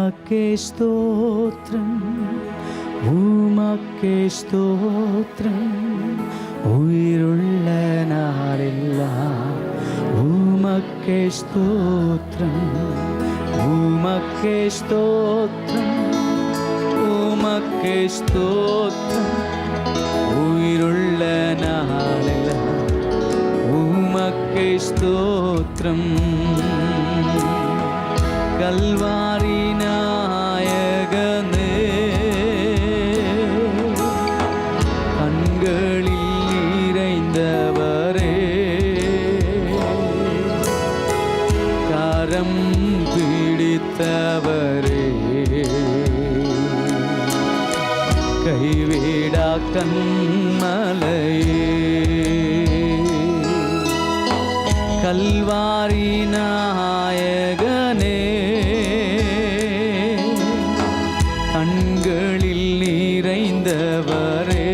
உமக்கே ஸ்தோத்திரம், உமக்கே ஸ்தோத்திரம். உயிருள்ள நாளெல்லாம் உமக்கே ஸ்தோத்திரம், உமக்கே ஸ்தோத்திரம், உமக்கே ஸ்தோத்திரம். உயிருள்ள நாளெல்லாம் உமக்கே ஸ்தோத்திரம். கல்வாரி நாயகனே, கண்களில் நிறைந்தவரே, கரம் பிடித்தவரே, கைவிடா கண்மலையே. கல்வாரி நாயகனே, கண்களில் நிறைந்தவரே,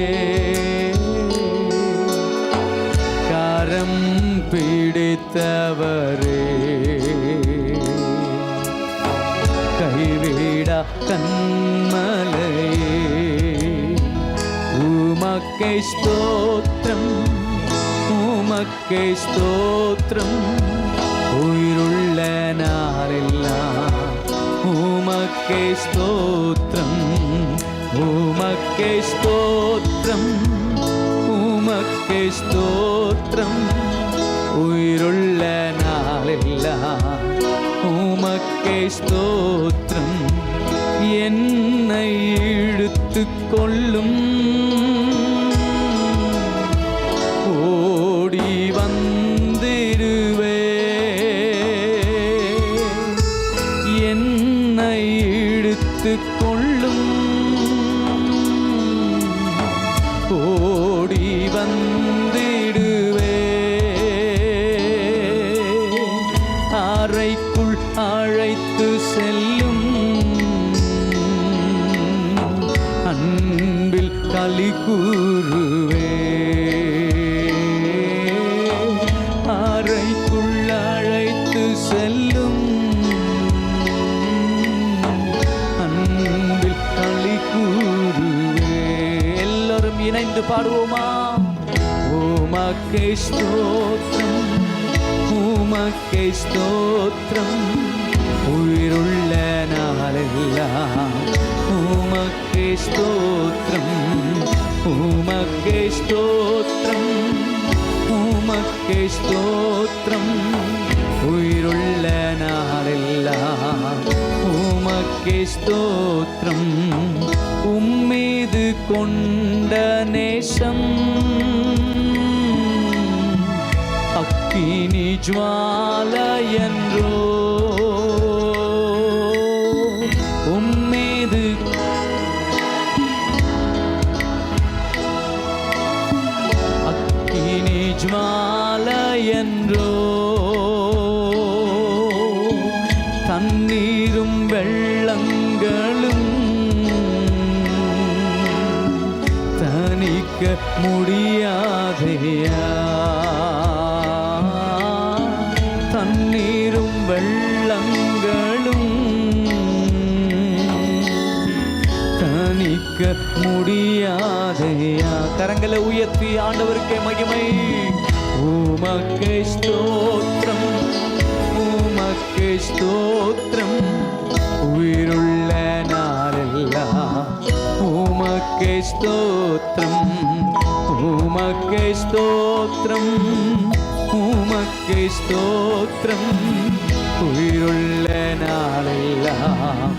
கரம் பிடித்தவரே, கைவிடா கண்மலையே. உமக்கே ஸ்தோத்திரம், உமக்கே ஸ்தோத்திரம். உயிருள்ள நாளெல்லாம் உமக்கே ஸ்தோத்திரம், உமக்கே ஸ்தோத்திரம், உமக்கே ஸ்தோத்திரம். உயிருள்ள நாளெல்லாம் உமக்கே ஸ்தோத்திரம். என்னை இழுத்துக் கொள்ளும், ஓடி வந்திருவே. என்னை இழுத்துக் கொள்ளும், ஓடி வந்திடுவே. அறைக்குள் அழைத்து செல்லும், அன்பில் களி கூறுவே. அறைக்குள் அழைத்து செல்லும், அன்பில் களி கூறுவே. எல்லோரும் இணைந்து பாடுவோமா? உமக்கே ஸ்தோத்திரம், உமக்கே ஸ்தோத்திரம். உயிருள்ள நாளெல்லாம் உமக்கே ஸ்தோத்திரம், உமக்கே ஸ்தோத்திரம், உமக்கே ஸ்தோத்திரம். உயிருள்ள நாளெல்லாம் உமக்கே ஸ்தோத்திரம். உம்மீது கொண்ட நேசம் அக்கினி ஜுவாலையன்றோ. உம்மீது அக்கினி ஜுவாலையன்றோ. தண்ணீரும் வெள்ளங்களும் தணிக்க முடியாதையா. தண்ணீரும் வெள்ளங்களும் தணிக்க முடியாதையா. கரங்களை உயர்த்தி ஆண்டவருக்கே மகிமை. உமக்கே ஸ்தோத்திரம், உமக்கே ஸ்தோத்திரம். உயிருள்ள நாளெல்லாம் உமக்கே ஸ்தோத்திரம், உமக்கே ஸ்தோத்திரம், உமக்கே ஸ்தோத்திரம். உயிருள்ள நாளெல்லாம்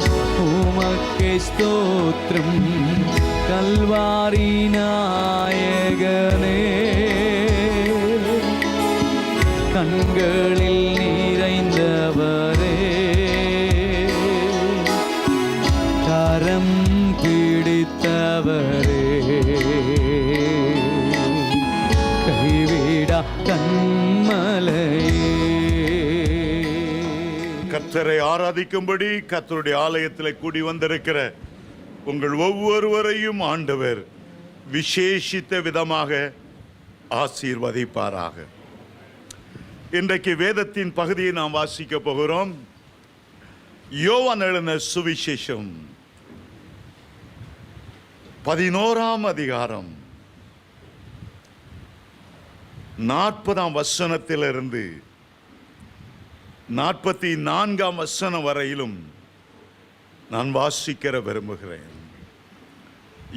உமக்கே ஸ்தோத்திரம். கல்வாரி நாயகனே, கண்களில் நிறைந்தவரே, கரம் பிடித்தவரே, கைவிடா கண்மலையே. கர்த்தரை ஆராதிக்கும்படி கர்த்தருடைய ஆலயத்தில் கூடி வந்திருக்கிற உங்கள் ஒவ்வொருவரையும் ஆண்டவர் விசேஷித்த விதமாக ஆசீர்வதிப்பாராக. இன்றைக்கு வேதத்தின் பகுதியை நாம் வாசிக்க போகிறோம். யோவான் எழுதின சுவிசேஷம் 11ஆம் அதிகாரம் 40ஆம் வசனத்திலிருந்து 44ஆம் வசனம் வரையிலும் நான் வாசிக்க விரும்புகிறேன்.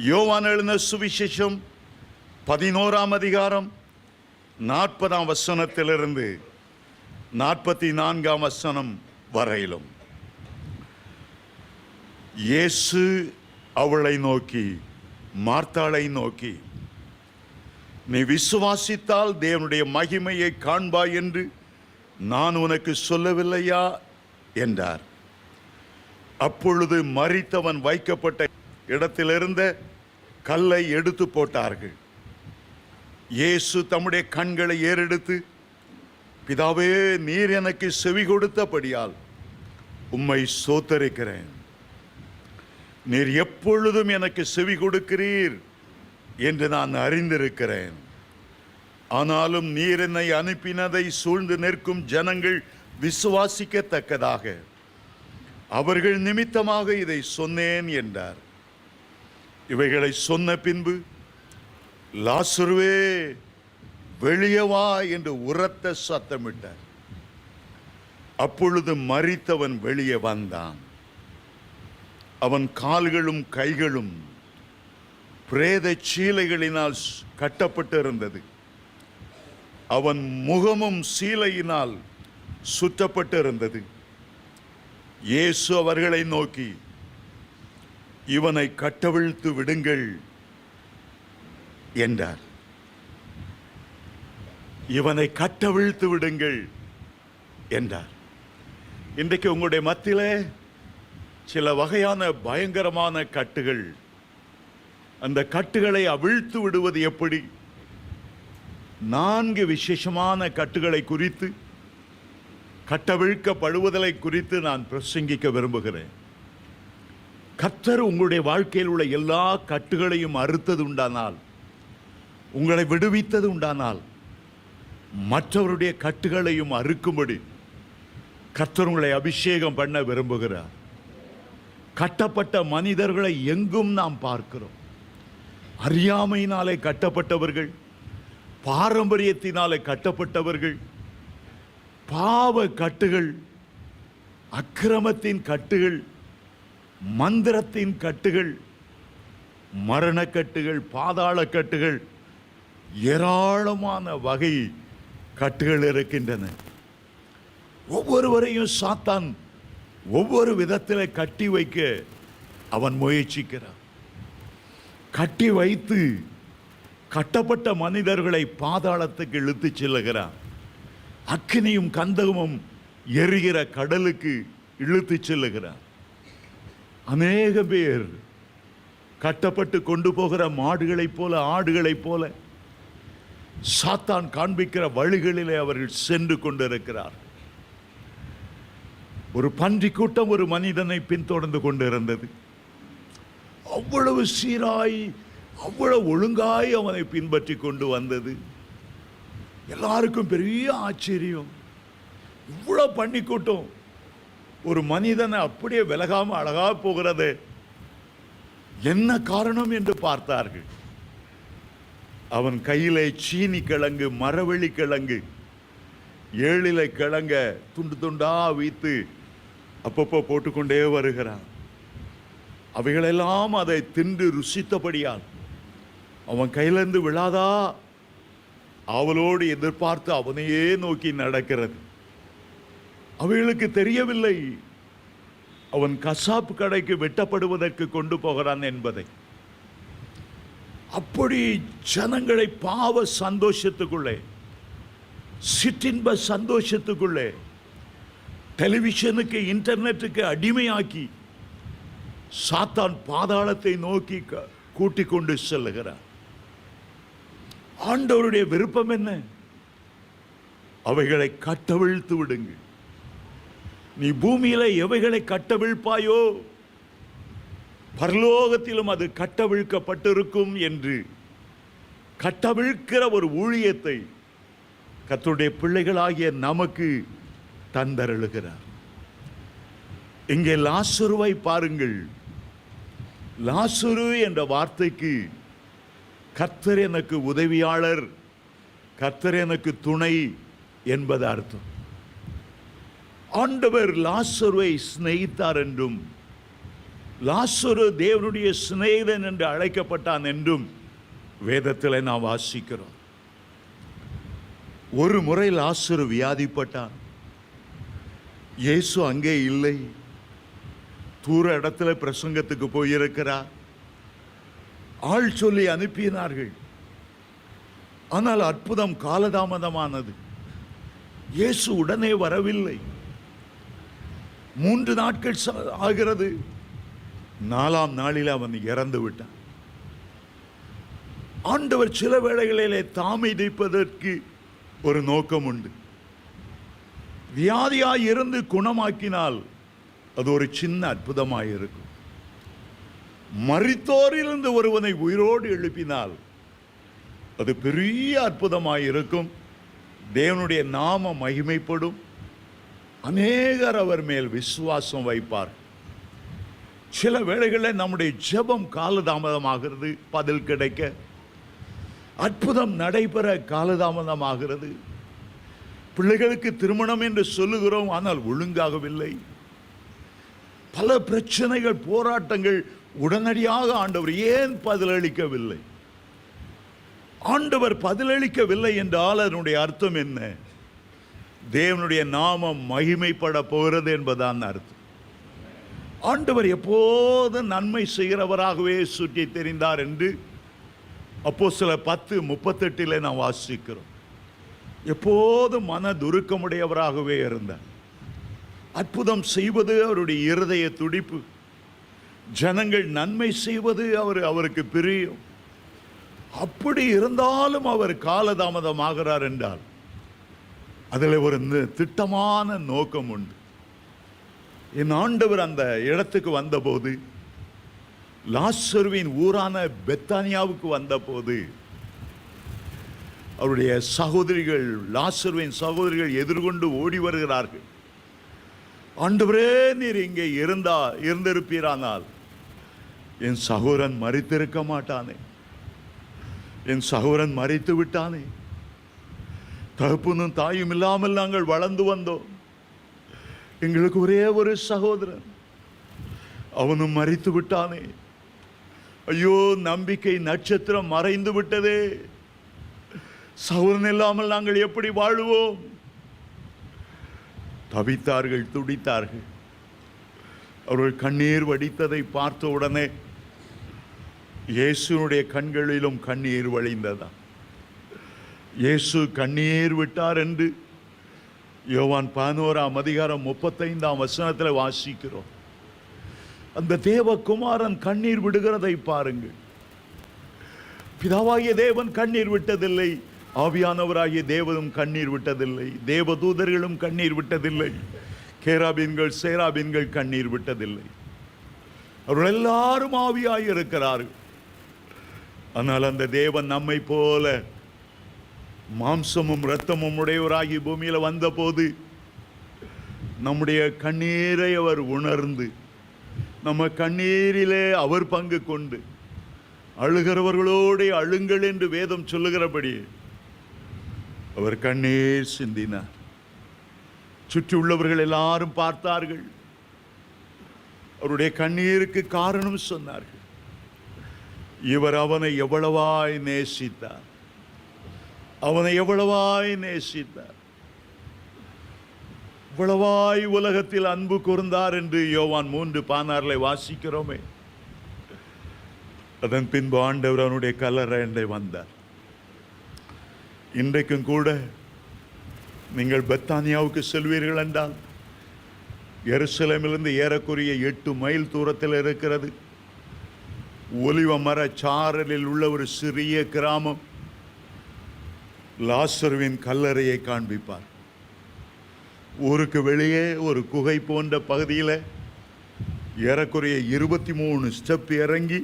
யோவான் எழுதின சுவிசேஷம் 11ஆம் அதிகாரம் 40ஆம் வசனத்திலிருந்து 44ஆம் வசனம் வரையிலும். இயேசு அவளை நோக்கி, மார்த்தாளை நோக்கி, நீ விசுவாசித்தால் தேவனுடைய மகிமையை காண்பாய் என்று நான் உனக்கு சொல்லவில்லையா என்றார். அப்பொழுது மரித்தவன் வைக்கப்பட்ட இடத்திலிருந்த கல்லை எடுத்து போட்டார்கள். இயேசு தம்முடைய கண்களை ஏறெடுத்து, பிதாவே, நீர் எனக்கு செவி கொடுத்தபடியால் உம்மை ஸ்தோத்தரிக்கிறேன். நீர் எப்பொழுதும் எனக்கு செவி கொடுக்கிறீர் என்று நான் அறிந்திருக்கிறேன். ஆனாலும் நீர் என்னை அனுப்பினதை சூழ்ந்து நிற்கும் ஜனங்கள் விசுவாசிக்கத்தக்கதாக அவர்கள் நிமித்தமாக இதை சொன்னேன் என்றார். இவைகளை சொன்ன பின்பு, லாசருவே, வெளியே வா என்று உரத்த சத்தமிட்டார். அப்பொழுது மரித்தவன் வெளியே வந்தான். அவன் கால்களும் கைகளும் பிரேத சீலைகளினால் கட்டப்பட்டிருந்தது. அவன் முகமும் சீலையினால் சுற்றப்பட்டிருந்தது. இயேசு அவர்களை நோக்கி, இவனை கட்டவிழ்த்து விடுங்கள் என்றார். இவனை கட்டவிழ்த்து விடுங்கள் என்றார். இன்றைக்கு உங்களுடைய மத்தியிலே சில வகையான பயங்கரமான கட்டுகள், அந்த கட்டுகளை அவிழ்த்து விடுவது எப்படி? 4 விசேஷமான கட்டுகளை குறித்து, கட்டவிழ்க்கப்படுவதை குறித்து நான் பிரசங்கிக்க விரும்புகிறேன். கர்த்தர் உங்களுடைய வாழ்க்கையில் உள்ள எல்லா கட்டுகளையும் அறுத்தது உண்டானால், உங்களை விடுவித்தது உண்டானால், மற்றவருடைய கட்டுகளையும் அறுக்கும்படி கர்த்தர் உங்களை அபிஷேகம் பண்ண விரும்புகிறார். கட்டப்பட்ட மனிதர்களை எங்கும் நாம் பார்க்கிறோம். அறியாமையினாலே கட்டப்பட்டவர்கள், பாரம்பரியத்தினாலே கட்டப்பட்டவர்கள், பாவ கட்டுகள், அக்கிரமத்தின் கட்டுகள், மந்திரத்தின் கட்டுகள், மரணக்கட்டுகள், பாதாள கட்டுகள், ஏராளமான வகை கட்டுகள் இருக்கின்றன. ஒவ்வொருவரையும் சாத்தான் ஒவ்வொரு விதத்தில் கட்டி வைக்க அவன் முயற்சிக்கிறான். கட்டி வைத்து கட்டப்பட்ட மனிதர்களை பாதாளத்துக்கு இழுத்துச் செல்லுகிறான். அக்கினியும் கந்தகமும் எரிகிற கடலுக்கு இழுத்துச் செல்லுகிறான். அநேக பேர் கட்டப்பட்டு கொண்டு போகிற மாடுகளைப் போல, ஆடுகளைப் போல சாத்தான் காண்பிக்கிற வழிகளிலே அவர்கள் சென்று கொண்டிருக்கிறார். ஒரு பன்றி கூட்டம் ஒரு மனிதனை பின்தொடர்ந்து கொண்டிருந்தது. அவ்வளவு சீராய், அவ்வளவு ஒழுங்காய் அவனை பின்பற்றி கொண்டு வந்தது. எல்லாருக்கும் பெரிய ஆச்சரியம். இவ்வளவு பன்றி கூட்டம் ஒரு மனிதனை அப்படியே விலகாம அழகா போகிறது, என்ன காரணம் என்று பார்த்தார்கள். அவன் கையிலே சீனி கிழங்கு, மரவள்ளி கிழங்கு, 7 கிழங்க துண்டு துண்டா வைத்து அப்பப்போ போட்டுக்கொண்டே வருகிறான். அவைகளெல்லாம் அதை தின்று ருசித்தபடியால் அவன் கையிலிருந்து விழாதா அவளோடு எதிர்பார்த்து அவனையே நோக்கி நடக்கிறது. அவைகளுக்கு தெரியவில்லை அவன் கசாப்பு கடைக்கு வெட்டப்படுவதற்கு கொண்டு போகிறான் என்பதை. அப்படி ஜனங்களை பாவ சந்தோஷத்துக்குள்ளே, சிற்றின்ப சந்தோஷத்துக்குள்ளே, டெலிவிஷனுக்கு, இன்டர்நெட்டுக்கு அடிமையாக்கி சாத்தான் பாதாளத்தை நோக்கி கூட்டிக் கொண்டு செல்லுகிறார். ஆண்டவருடைய விருப்பம் என்ன? அவைகளை கட்டவிழ்த்து விடுங்கள். நீ பூமியில எவைகளை கட்டவிழ்ப்பாயோ பரலோகத்திலும் அது கட்டவிழ்க்கப்பட்டிருக்கும் என்று கட்டவிழ்க்கிற ஒரு ஊழியத்தை கர்த்தருடைய பிள்ளைகளாகிய நமக்கு தந்தருளுகிறார். இங்கே லாசருவை பாருங்கள். லாசரு என்ற வார்த்தைக்கு கர்த்தர் எனக்கு உதவியாளர், கர்த்தர் எனக்கு துணை என்பது அர்த்தம். ஆண்டவர் லாசருவை சிநேகித்தார் என்றும், லாசரு தேவனுடைய சிநேகிதன் என்று அழைக்கப்பட்டான் என்றும் வேதத்தில் நாம் வாசிக்கிறோம். ஒரு முறை லாசரு வியாதிப்பட்டான். இயேசு அங்கே இல்லை, தூர இடத்துல பிரசங்கத்துக்கு போயிருக்கிறார். ஆள் சொல்லி அனுப்பினார்கள். ஆனால் அற்புதம் காலதாமதமானது. இயேசு உடனே வரவில்லை. 3 நாட்கள் ஆகிறது. 4ஆம் நாளில் அவன் இறந்து விட்டான். ஆண்டவர் சில வேளைகளிலே தாமதிப்பதற்கு ஒரு நோக்கம் உண்டு. வியாதியாய் இருந்து குணமாக்கினால் அது ஒரு சின்ன அற்புதமாயிருக்கும். மரித்தோரிலிருந்து ஒருவனை உயிரோடு எழுப்பினால் அது பெரிய அற்புதமாயிருக்கும். தேவனுடைய நாம மகிமைப்படும். அநேகர் அவர் மேல் விசுவாசம் வைப்பார். சில வேளைகளில் நம்முடைய ஜெபம் காலதாமதமாகிறது, பதில் கிடைக்க. அற்புதம் நடைபெற காலதாமதமாகிறது. பிள்ளைகளுக்கு திருமணம் என்று சொல்லுகிறோம், ஆனால் ஒழுங்காகவில்லை. பல பிரச்சனைகள், போராட்டங்கள். உடனடியாக ஆண்டவர் ஏன் பதிலளிக்கவில்லை? ஆண்டவர் பதிலளிக்கவில்லை என்றால் அதனுடைய அர்த்தம் என்ன? தேவனுடைய நாமம் மகிமைப்பட போகிறது என்பதான் அர்த்தம். ஆண்டவர் எப்போது நன்மை செய்கிறவராகவே சுற்றி தெரிந்தார் என்று அப்போஸ்தலர் 10:38 நாம் வாசிக்கிறோம். எப்போது மன துருக்கமுடையவராகவே இருந்தார். அற்புதம் செய்வது அவருடைய இருதய துடிப்பு. ஜனங்கள் நன்மை செய்வது அவருக்கு பிரியம். அப்படி இருந்தாலும் அவர் காலதாமதமாகிறார் என்றால் அதில் ஒரு திட்டமான நோக்கம் உண்டு. என் ஆண்டவர் அந்த இடத்துக்கு வந்தபோது, லாசருவின் ஊரான பெத்தானியாவுக்கு வந்தபோது, அவருடைய சகோதரிகள், லாசருவின் சகோதரிகள் எதிர்கொண்டு ஓடி வருகிறார்கள். ஆண்டவரே, நீர் இங்கே இருந்திருப்பீரானால் என் சகோதரன் மரித்திருக்க மாட்டானே, என் சகோதரன் மரித்து விட்டானே. தகப்பனும் தாயும் இல்லாமல் நாங்கள் வளர்ந்து வந்தோம். எங்களுக்கு ஒரே ஒரு சகோதரன், அவனும் மரித்து விட்டானே. ஐயோ, நம்பிக்கை நட்சத்திரம் மறைந்து விட்டதே. சகோதரன் இல்லாமல் நாங்கள் எப்படி வாழுவோம்? தவித்தார்கள், துடித்தார்கள். அவர்கள் கண்ணீர் வடித்ததை பார்த்த உடனே இயேசுனுடைய கண்களிலும் கண்ணீர் வழிந்ததா. இயேசு கண்ணீர் விட்டார் என்று யோவான் 11:35 வாசிக்கிறோம். அந்த தேவகுமாரன் கண்ணீர் விடுகிறதை பாருங்கள். பிதாவாகிய தேவன் கண்ணீர் விட்டதில்லை, ஆவியானவராகிய தேவனும் கண்ணீர் விட்டதில்லை, தேவதூதர்களும் கண்ணீர் விட்டதில்லை, கேராபீன்கள் சேராபீன்கள் கண்ணீர் விட்டதில்லை. அவர்கள் எல்லாரும் ஆவியாய் இருக்கிறார்கள். ஆனால் அந்த தேவன் நம்மை போல மாம்சமும் இரத்தமும் உடையவராகி பூமியில் வந்தபோது நம்முடைய கண்ணீரை அவர் உணர்ந்து, நம்ம கண்ணீரிலே அவர் பங்கு கொண்டு, அழுகிறவர்களோடு அழுங்கள் என்று வேதம் சொல்லுகிறபடி அவர் கண்ணீர் சிந்தினார். சுற்றி உள்ளவர்கள் எல்லாரும் பார்த்தார்கள். அவருடைய கண்ணீருக்கு காரணம் சொன்னார்கள். இவர் அவனை எவ்வளவாய் நேசித்தார், அவனை எவ்வளவாய் நேசித்தார், இவ்வளவாய் உலகத்தில் அன்பு கூர்ந்தார் என்று யோவான் 3:16 வாசிக்கிறோமே. அதன் பின்பு ஆண்டவர் அவனுடைய கல்லறை வந்தார். இன்றைக்கும் கூட நீங்கள் பெத்தானியாவுக்கு செல்வீர்கள் என்றால், எருசலேமிலிருந்து ஏறக்குறைய 8 மைல் தூரத்தில் இருக்கிறது. ஒலிவ மர சாரலில் உள்ள ஒரு சிறிய கிராமம். லாசருவின் கல்லறையை காண்பிப்பார். ஊருக்கு வெளியே ஒரு குகை போன்ற பகுதியில் ஏறக்குறைய 23 ஸ்டெப் இறங்கி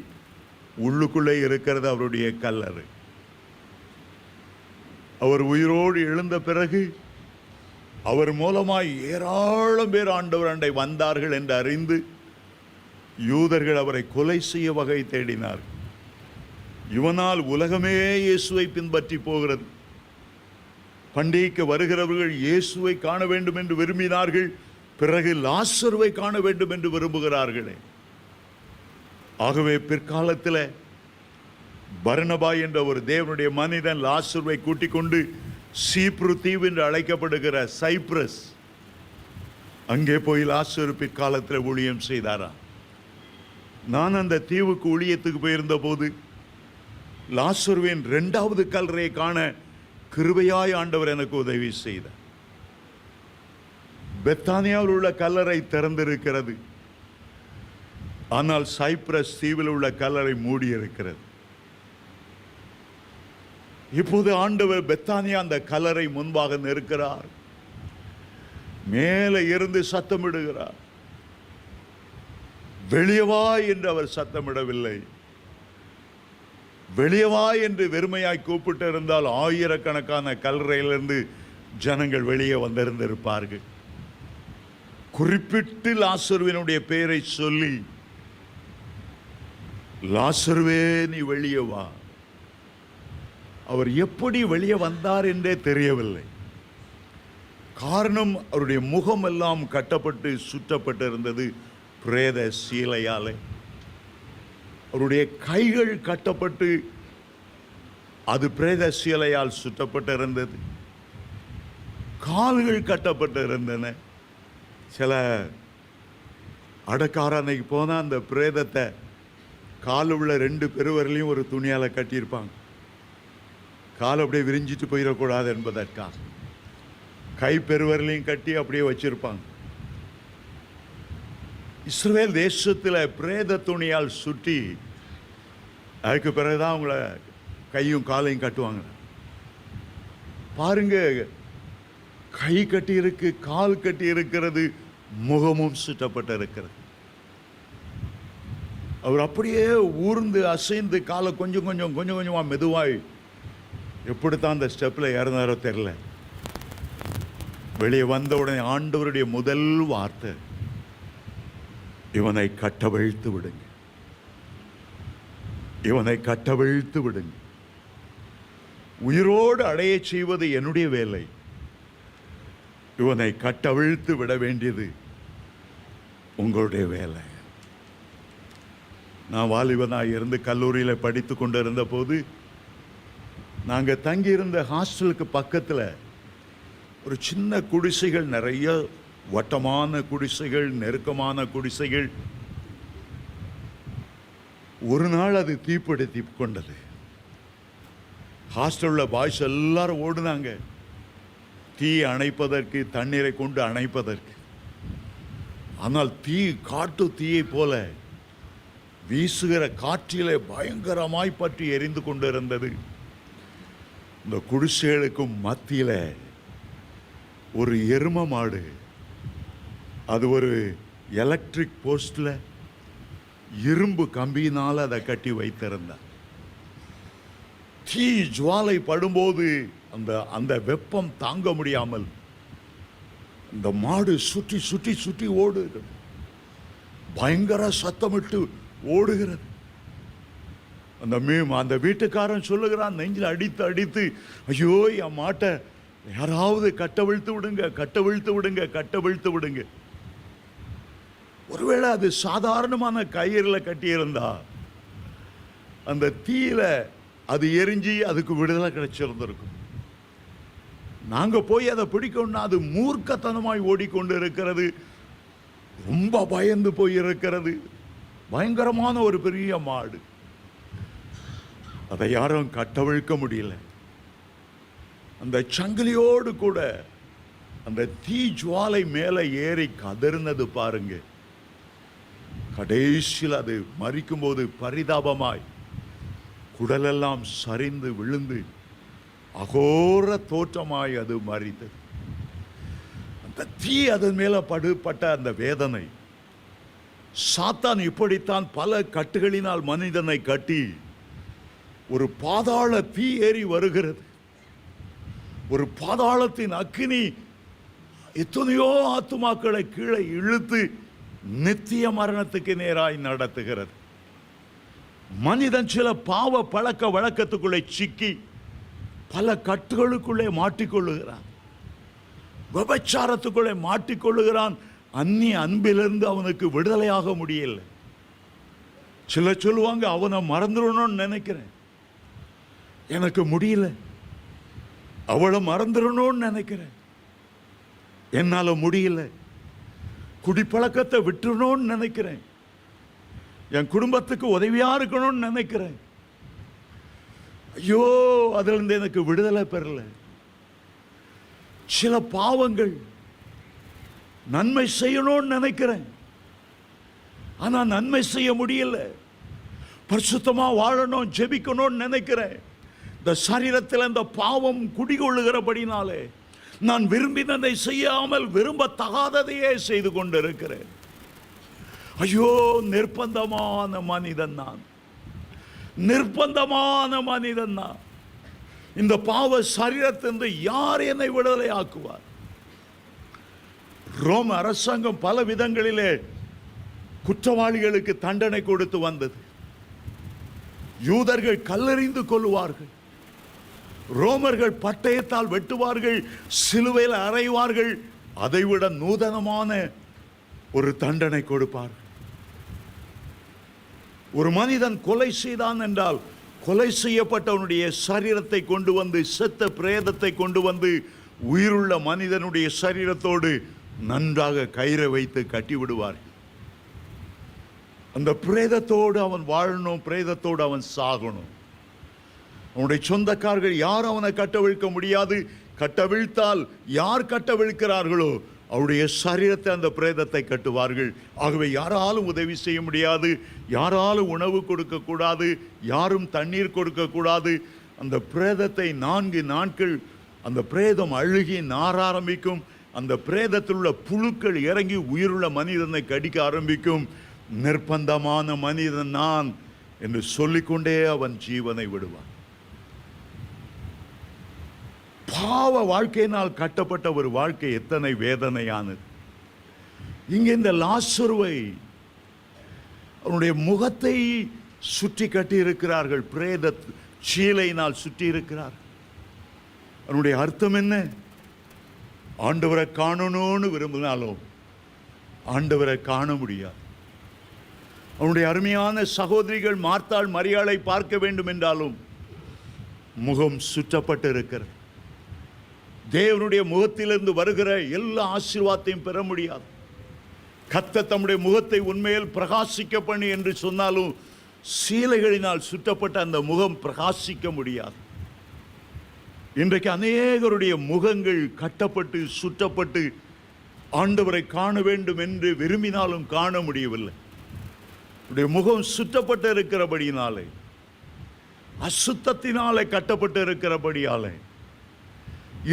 உள்ளுக்குள்ளே இருக்கிறது அவருடைய கல்லறை. அவர் உயிரோடு எழுந்த பிறகு அவர் மூலமாய் ஏராளம் பேர் ஆண்டவர் அண்டை வந்தார்கள் என்று அறிந்து யூதர்கள் அவரை கொலை செய்ய வகை தேடினார். இவனால் உலகமே இயேசுவை பின்பற்றி போகிறது. பண்டிகைக்கு வருகிறவர்கள் இயேசுவை காண வேண்டும் என்று விரும்பினார்கள். பிறகு லாசருவை காண வேண்டும் என்று விரும்புகிறார்களே. ஆகவே பிற்காலத்தில் பர்னபா என்ற ஒரு தேவனுடைய மனிதன் லாசருவை கூட்டிக் கொண்டு சீப்ரு தீவு என்று அழைக்கப்படுகிற சைப்ரஸ் அங்கே போய் லாசரு பிற்காலத்தில் ஊழியம் செய்தாராம். நான் அந்த தீவுக்கு ஊழியத்துக்கு போயிருந்த போது லாசருவின் 2வது கல்லறையை காண கிருபையாய் ஆண்டவர் எனக்கு உதவி செய்தார். பெத்தானியாவில் உள்ள கல்லறை திறந்திருக்கிறது. ஆனால் சைப்ரஸ் தீவில் உள்ள கல்லறை மூடியிருக்கிறது. இப்போது ஆண்டவர் பெத்தானியா அந்த கல்லறை முன்பாக நிற்கிறார். மேலே இருந்து சத்தமிடுகிறார். வெளியவா என்று அவர் சத்தமிடவில்லை. வெளியவா என்று வெறுமையாய் கூப்பிட்டு இருந்தால் ஆயிரக்கணக்கான கல்லறையிலிருந்து ஜனங்கள் வெளியே வந்திருந்திருப்பார்கள். குறிப்பிட்டு லாசருவினுடைய பெயரை சொல்லி, லாசருவே நீ வெளியே வா. அவர் எப்படி வெளியே வந்தார் என்றே தெரியவில்லை. காரணம், அவருடைய முகம் எல்லாம் கட்டப்பட்டு சுற்றப்பட்டிருந்தது பிரேத சீலையாலே. அவருடைய கைகள் கட்டப்பட்டு அது பிரேத சீலையால் சுற்றப்பட்டிருந்தது. கால்கள் கட்டப்பட்டிருந்தன. சில அடக்காரனைக்கு போனால் அந்த பிரேதத்தை கால் உள்ள 2 பெருவரையிலையும் ஒரு துணியால் கட்டியிருப்பாங்க. கால் அப்படியே விரிஞ்சிட்டு போயிடக்கூடாது என்பதற்காக கை பெருவரையிலையும் கட்டி அப்படியே வச்சிருப்பாங்க. இஸ்ரவேல் தேசத்தில் பிரேத துணியால் சுற்றி அதுக்கு பிறகுதான் அவங்கள கையும் காலையும் கட்டுவாங்க. பாருங்க, கை கட்டி இருக்கு, கால் கட்டி இருக்கிறது, முகமும் சுற்றப்பட்டு இருக்கிறது. அவர் அப்படியே ஊர்ந்து அசைந்து காலை கொஞ்சம் கொஞ்சமா மெதுவாய் எப்படித்தான் அந்த ஸ்டெப்ல ஏறினாரோ தெரியல. வெளியே வந்த உடனே ஆண்டவருடைய முதல் வார்த்தை, இவனை கட்டவிழ்த்து விடுங்க, இவனை கட்டவிழ்த்து விடுங்க. உயிரோடு அடைய செய்வது என்னுடைய வேலை. இவனை கட்டவிழ்த்து விட வேண்டியது உங்களுடைய வேலை. நான் வாலிபனாக இருந்து கல்லூரியில் படித்து கொண்டு இருந்த போது நாங்கள் தங்கியிருந்த ஹாஸ்டலுக்கு பக்கத்தில் ஒரு சின்ன குடிசைகள், நிறைய வட்டமான குடிசைகள், நெருக்கமான குடிசைகள். ஒரு நாள் அது தீப்பிடித்து கொண்டது. ஹாஸ்டலில் பாய்ஸ் எல்லாரும் ஓடுனாங்க தீ அணைப்பதற்கு, தண்ணீரை கொண்டு அணைப்பதற்கு. ஆனால் தீ காட்டு தீயை போல வீசுகிற காற்றிலே பயங்கரமாய் பற்றி எரிந்து கொண்டிருந்தது. இந்த குடிசைகளுக்கும் மத்தியில் ஒரு எரும மாடு, அது ஒரு எலக்ட்ரிக் போஸ்டில் இரும்பு கம்பியினால் அதை கட்டி வைத்திருந்தார். தீ ஜுவாலை படும்போது அந்த அந்த வெப்பம் தாங்க முடியாமல் இந்த மாடு சுற்றி சுற்றி சுற்றி ஓடுகிறது. பயங்கர சத்தமிட்டு ஓடுகிறது. அந்த வீட்டுக்காரன் சொல்லுகிறான், நெஞ்சில் அடித்து அடித்து, ஐயோ என் மாட்டை யாராவது கட்டவிழ்த்து விடுங்க, கட்டவிழ்த்து விடுங்க, கட்டவிழ்த்து விடுங்க. ஒருவேளை அது சாதாரணமான கயிறில் கட்டியிருந்தா அந்த தீயில அது எரிஞ்சு அதுக்கு விடுதலை கிடைச்சிருந்திருக்கும். நாங்க போய் அதை பிடிக்கணும்னா அது மூர்க்கத்தனமாய் ஓடிக்கொண்டு இருக்கிறது. ரொம்ப பயந்து போய் இருக்கிறது. பயங்கரமான ஒரு பெரிய மாடு. அதை யாரும் கட்டவிழ்க்க முடியல. அந்த சங்கிலியோடு கூட அந்த தீ ஜுவாலை மேலே ஏறி கதறினது பாருங்க. கடைசியில் அது மரிக்கும் போது பரிதாபமாய் குடலெல்லாம் சரிந்து விழுந்து அகோர தோற்றமாய் அது மரித்தது. அந்த தீ அதன் மேல பட்ட அந்த வேதனை. சாத்தான் இப்படித்தான் பல கட்டுகளினால் மனிதனை கட்டி ஒரு பாதாள தீ ஏறி வருகிறது. ஒரு பாதாளத்தின் அக்கினி எத்தனையோ ஆத்துமாக்களை கீழே இழுத்து நித்திய மரணத்துக்கு நேராய் நடத்துகிறது. மனிதன் சில பாவ பழக்க வழக்கத்துக்குள்ளே சிக்கி பல கட்டுகளுக்குள்ளே மாட்டிக்கொள்ளுகிறான், விபச்சாரத்துக்குள்ளே மாட்டிக்கொள்ளுகிறான். அந்நிய அன்பிலிருந்து அவனுக்கு விடுதலையாக முடியல. சில சொல்லுவாங்க, அவனை மறந்துடணும்னு நினைக்கிறேன், எனக்கு முடியல. அவளை மறந்துடணும்னு நினைக்கிறேன், என்னால முடியல. குடிப்பழக்கத்தை விட்டுறணும்னு நினைக்கிறேன், என் குடும்பத்துக்கு உதவியா இருக்கணும்னு நினைக்கிறேன். ஐயோ, அதுல இருந்து எனக்கு விடுதலை பெறல. சில பாவங்கள் நன்மை செய்யணும்னு நினைக்கிறேன், ஆனா நன்மை செய்ய முடியல. பரிசுத்தமா வாழணும், ஜெபிக்கணும்னு நினைக்கிறேன். இந்த சரீரத்தில் இந்த பாவம் குடிகொள்ளுகிறபடினாலே நான் விரும்பினதை செய்யாமல் விரும்பத்தகாததையே செய்து கொண்டிருக்கிறேன். ஐயோ, நிர்பந்தமான மனிதன் நான், நிர்பந்தமான மனிதன் நான். இந்த பாவ சரீரத்திலிருந்து யார் என்னை விடுதலை ஆக்குவார்? ரோம அரசாங்கம் பல விதங்களிலே குற்றவாளிகளுக்கு தண்டனை கொடுத்து வந்தது. யூதர்கள் கல்லெறிந்து கொள்ளுவார்கள், ரோமர்கள் பட்டயத்தால் வெட்டுவார்கள், சிலுவையில் அறைவார்கள். அதைவிட நூதனமான ஒரு தண்டனை கொடுப்பார்கள். ஒரு மனிதன் கொலை செய்தான் என்றால் கொலை செய்யப்பட்டவனுடைய சரீரத்தை கொண்டு வந்து, செத்த பிரேதத்தை கொண்டு வந்து உயிருள்ள மனிதனுடைய சரீரத்தோடு நன்றாக கயிறை வைத்து கட்டிவிடுவார்கள். அந்த பிரேதத்தோடு அவன் வாழணும், பிரேதத்தோடு அவன் சாகணும். அவனுடைய சொந்தக்காரர்கள் யாரும் அவனை கட்டவிழ்க்க முடியாது. கட்டவிழ்த்தால் யார் கட்டவிழ்க்கிறார்களோ அவருடைய சரீரத்தை, அந்த பிரேதத்தை கட்டுவார்கள். ஆகவே யாராலும் உதவி செய்ய முடியாது, யாராலும் உணவு கொடுக்கக்கூடாது, யாரும் தண்ணீர் கொடுக்கக்கூடாது. அந்த பிரேதத்தை 4 நாட்கள் அந்த பிரேதம் அழுகி நார ஆரம்பிக்கும். அந்த பிரேதத்தில் உள்ள புழுக்கள் இறங்கி உயிருள்ள மனிதனை கடிக்க ஆரம்பிக்கும். நிர்பந்தமான மனிதன் நான் என்று சொல்லிக்கொண்டே அவன் ஜீவனை விடுவான். பாவ வாழ்க்கையினால் கட்டப்பட்ட ஒரு வாழ்க்கை எத்தனை வேதனையானது. இங்கே இந்த லாசருவை அவனுடைய முகத்தை சுற்றி கட்டி இருக்கிறார்கள், பிரேத சீலையினால் சுற்றி இருக்கிறார். அவனுடைய அர்த்தம் என்ன? ஆண்டவரை காணணும்னு விரும்பினாலும் ஆண்டவரை காண முடியாது. அவனுடைய அருமையான சகோதரிகள் மார்த்தாள் மரியாளை பார்க்க வேண்டும் என்றாலும் முகம் சுற்றப்பட்டு இருக்கிறது. தேவனுடைய முகத்திலிருந்து வருகிற எல்லா ஆசீர்வாதத்தையும் பெற முடியாது. கர்த்தர் தம்முடைய முகத்தை உண்மையில் பிரகாசிக்க பண்ணி என்று சொன்னாலும் சீலைகளினால் சுற்றப்பட்ட அந்த முகம் பிரகாசிக்க முடியாது. இன்றைக்கு அநேகருடைய முகங்கள் கட்டப்பட்டு சுற்றப்பட்டு ஆண்டவரை காண வேண்டும் என்று விரும்பினாலும் காண முடியவில்லை. முகம் சுற்றப்பட்டு இருக்கிறபடியினாலே, அசுத்தத்தினாலே கட்டப்பட்டு இருக்கிறபடியாலே,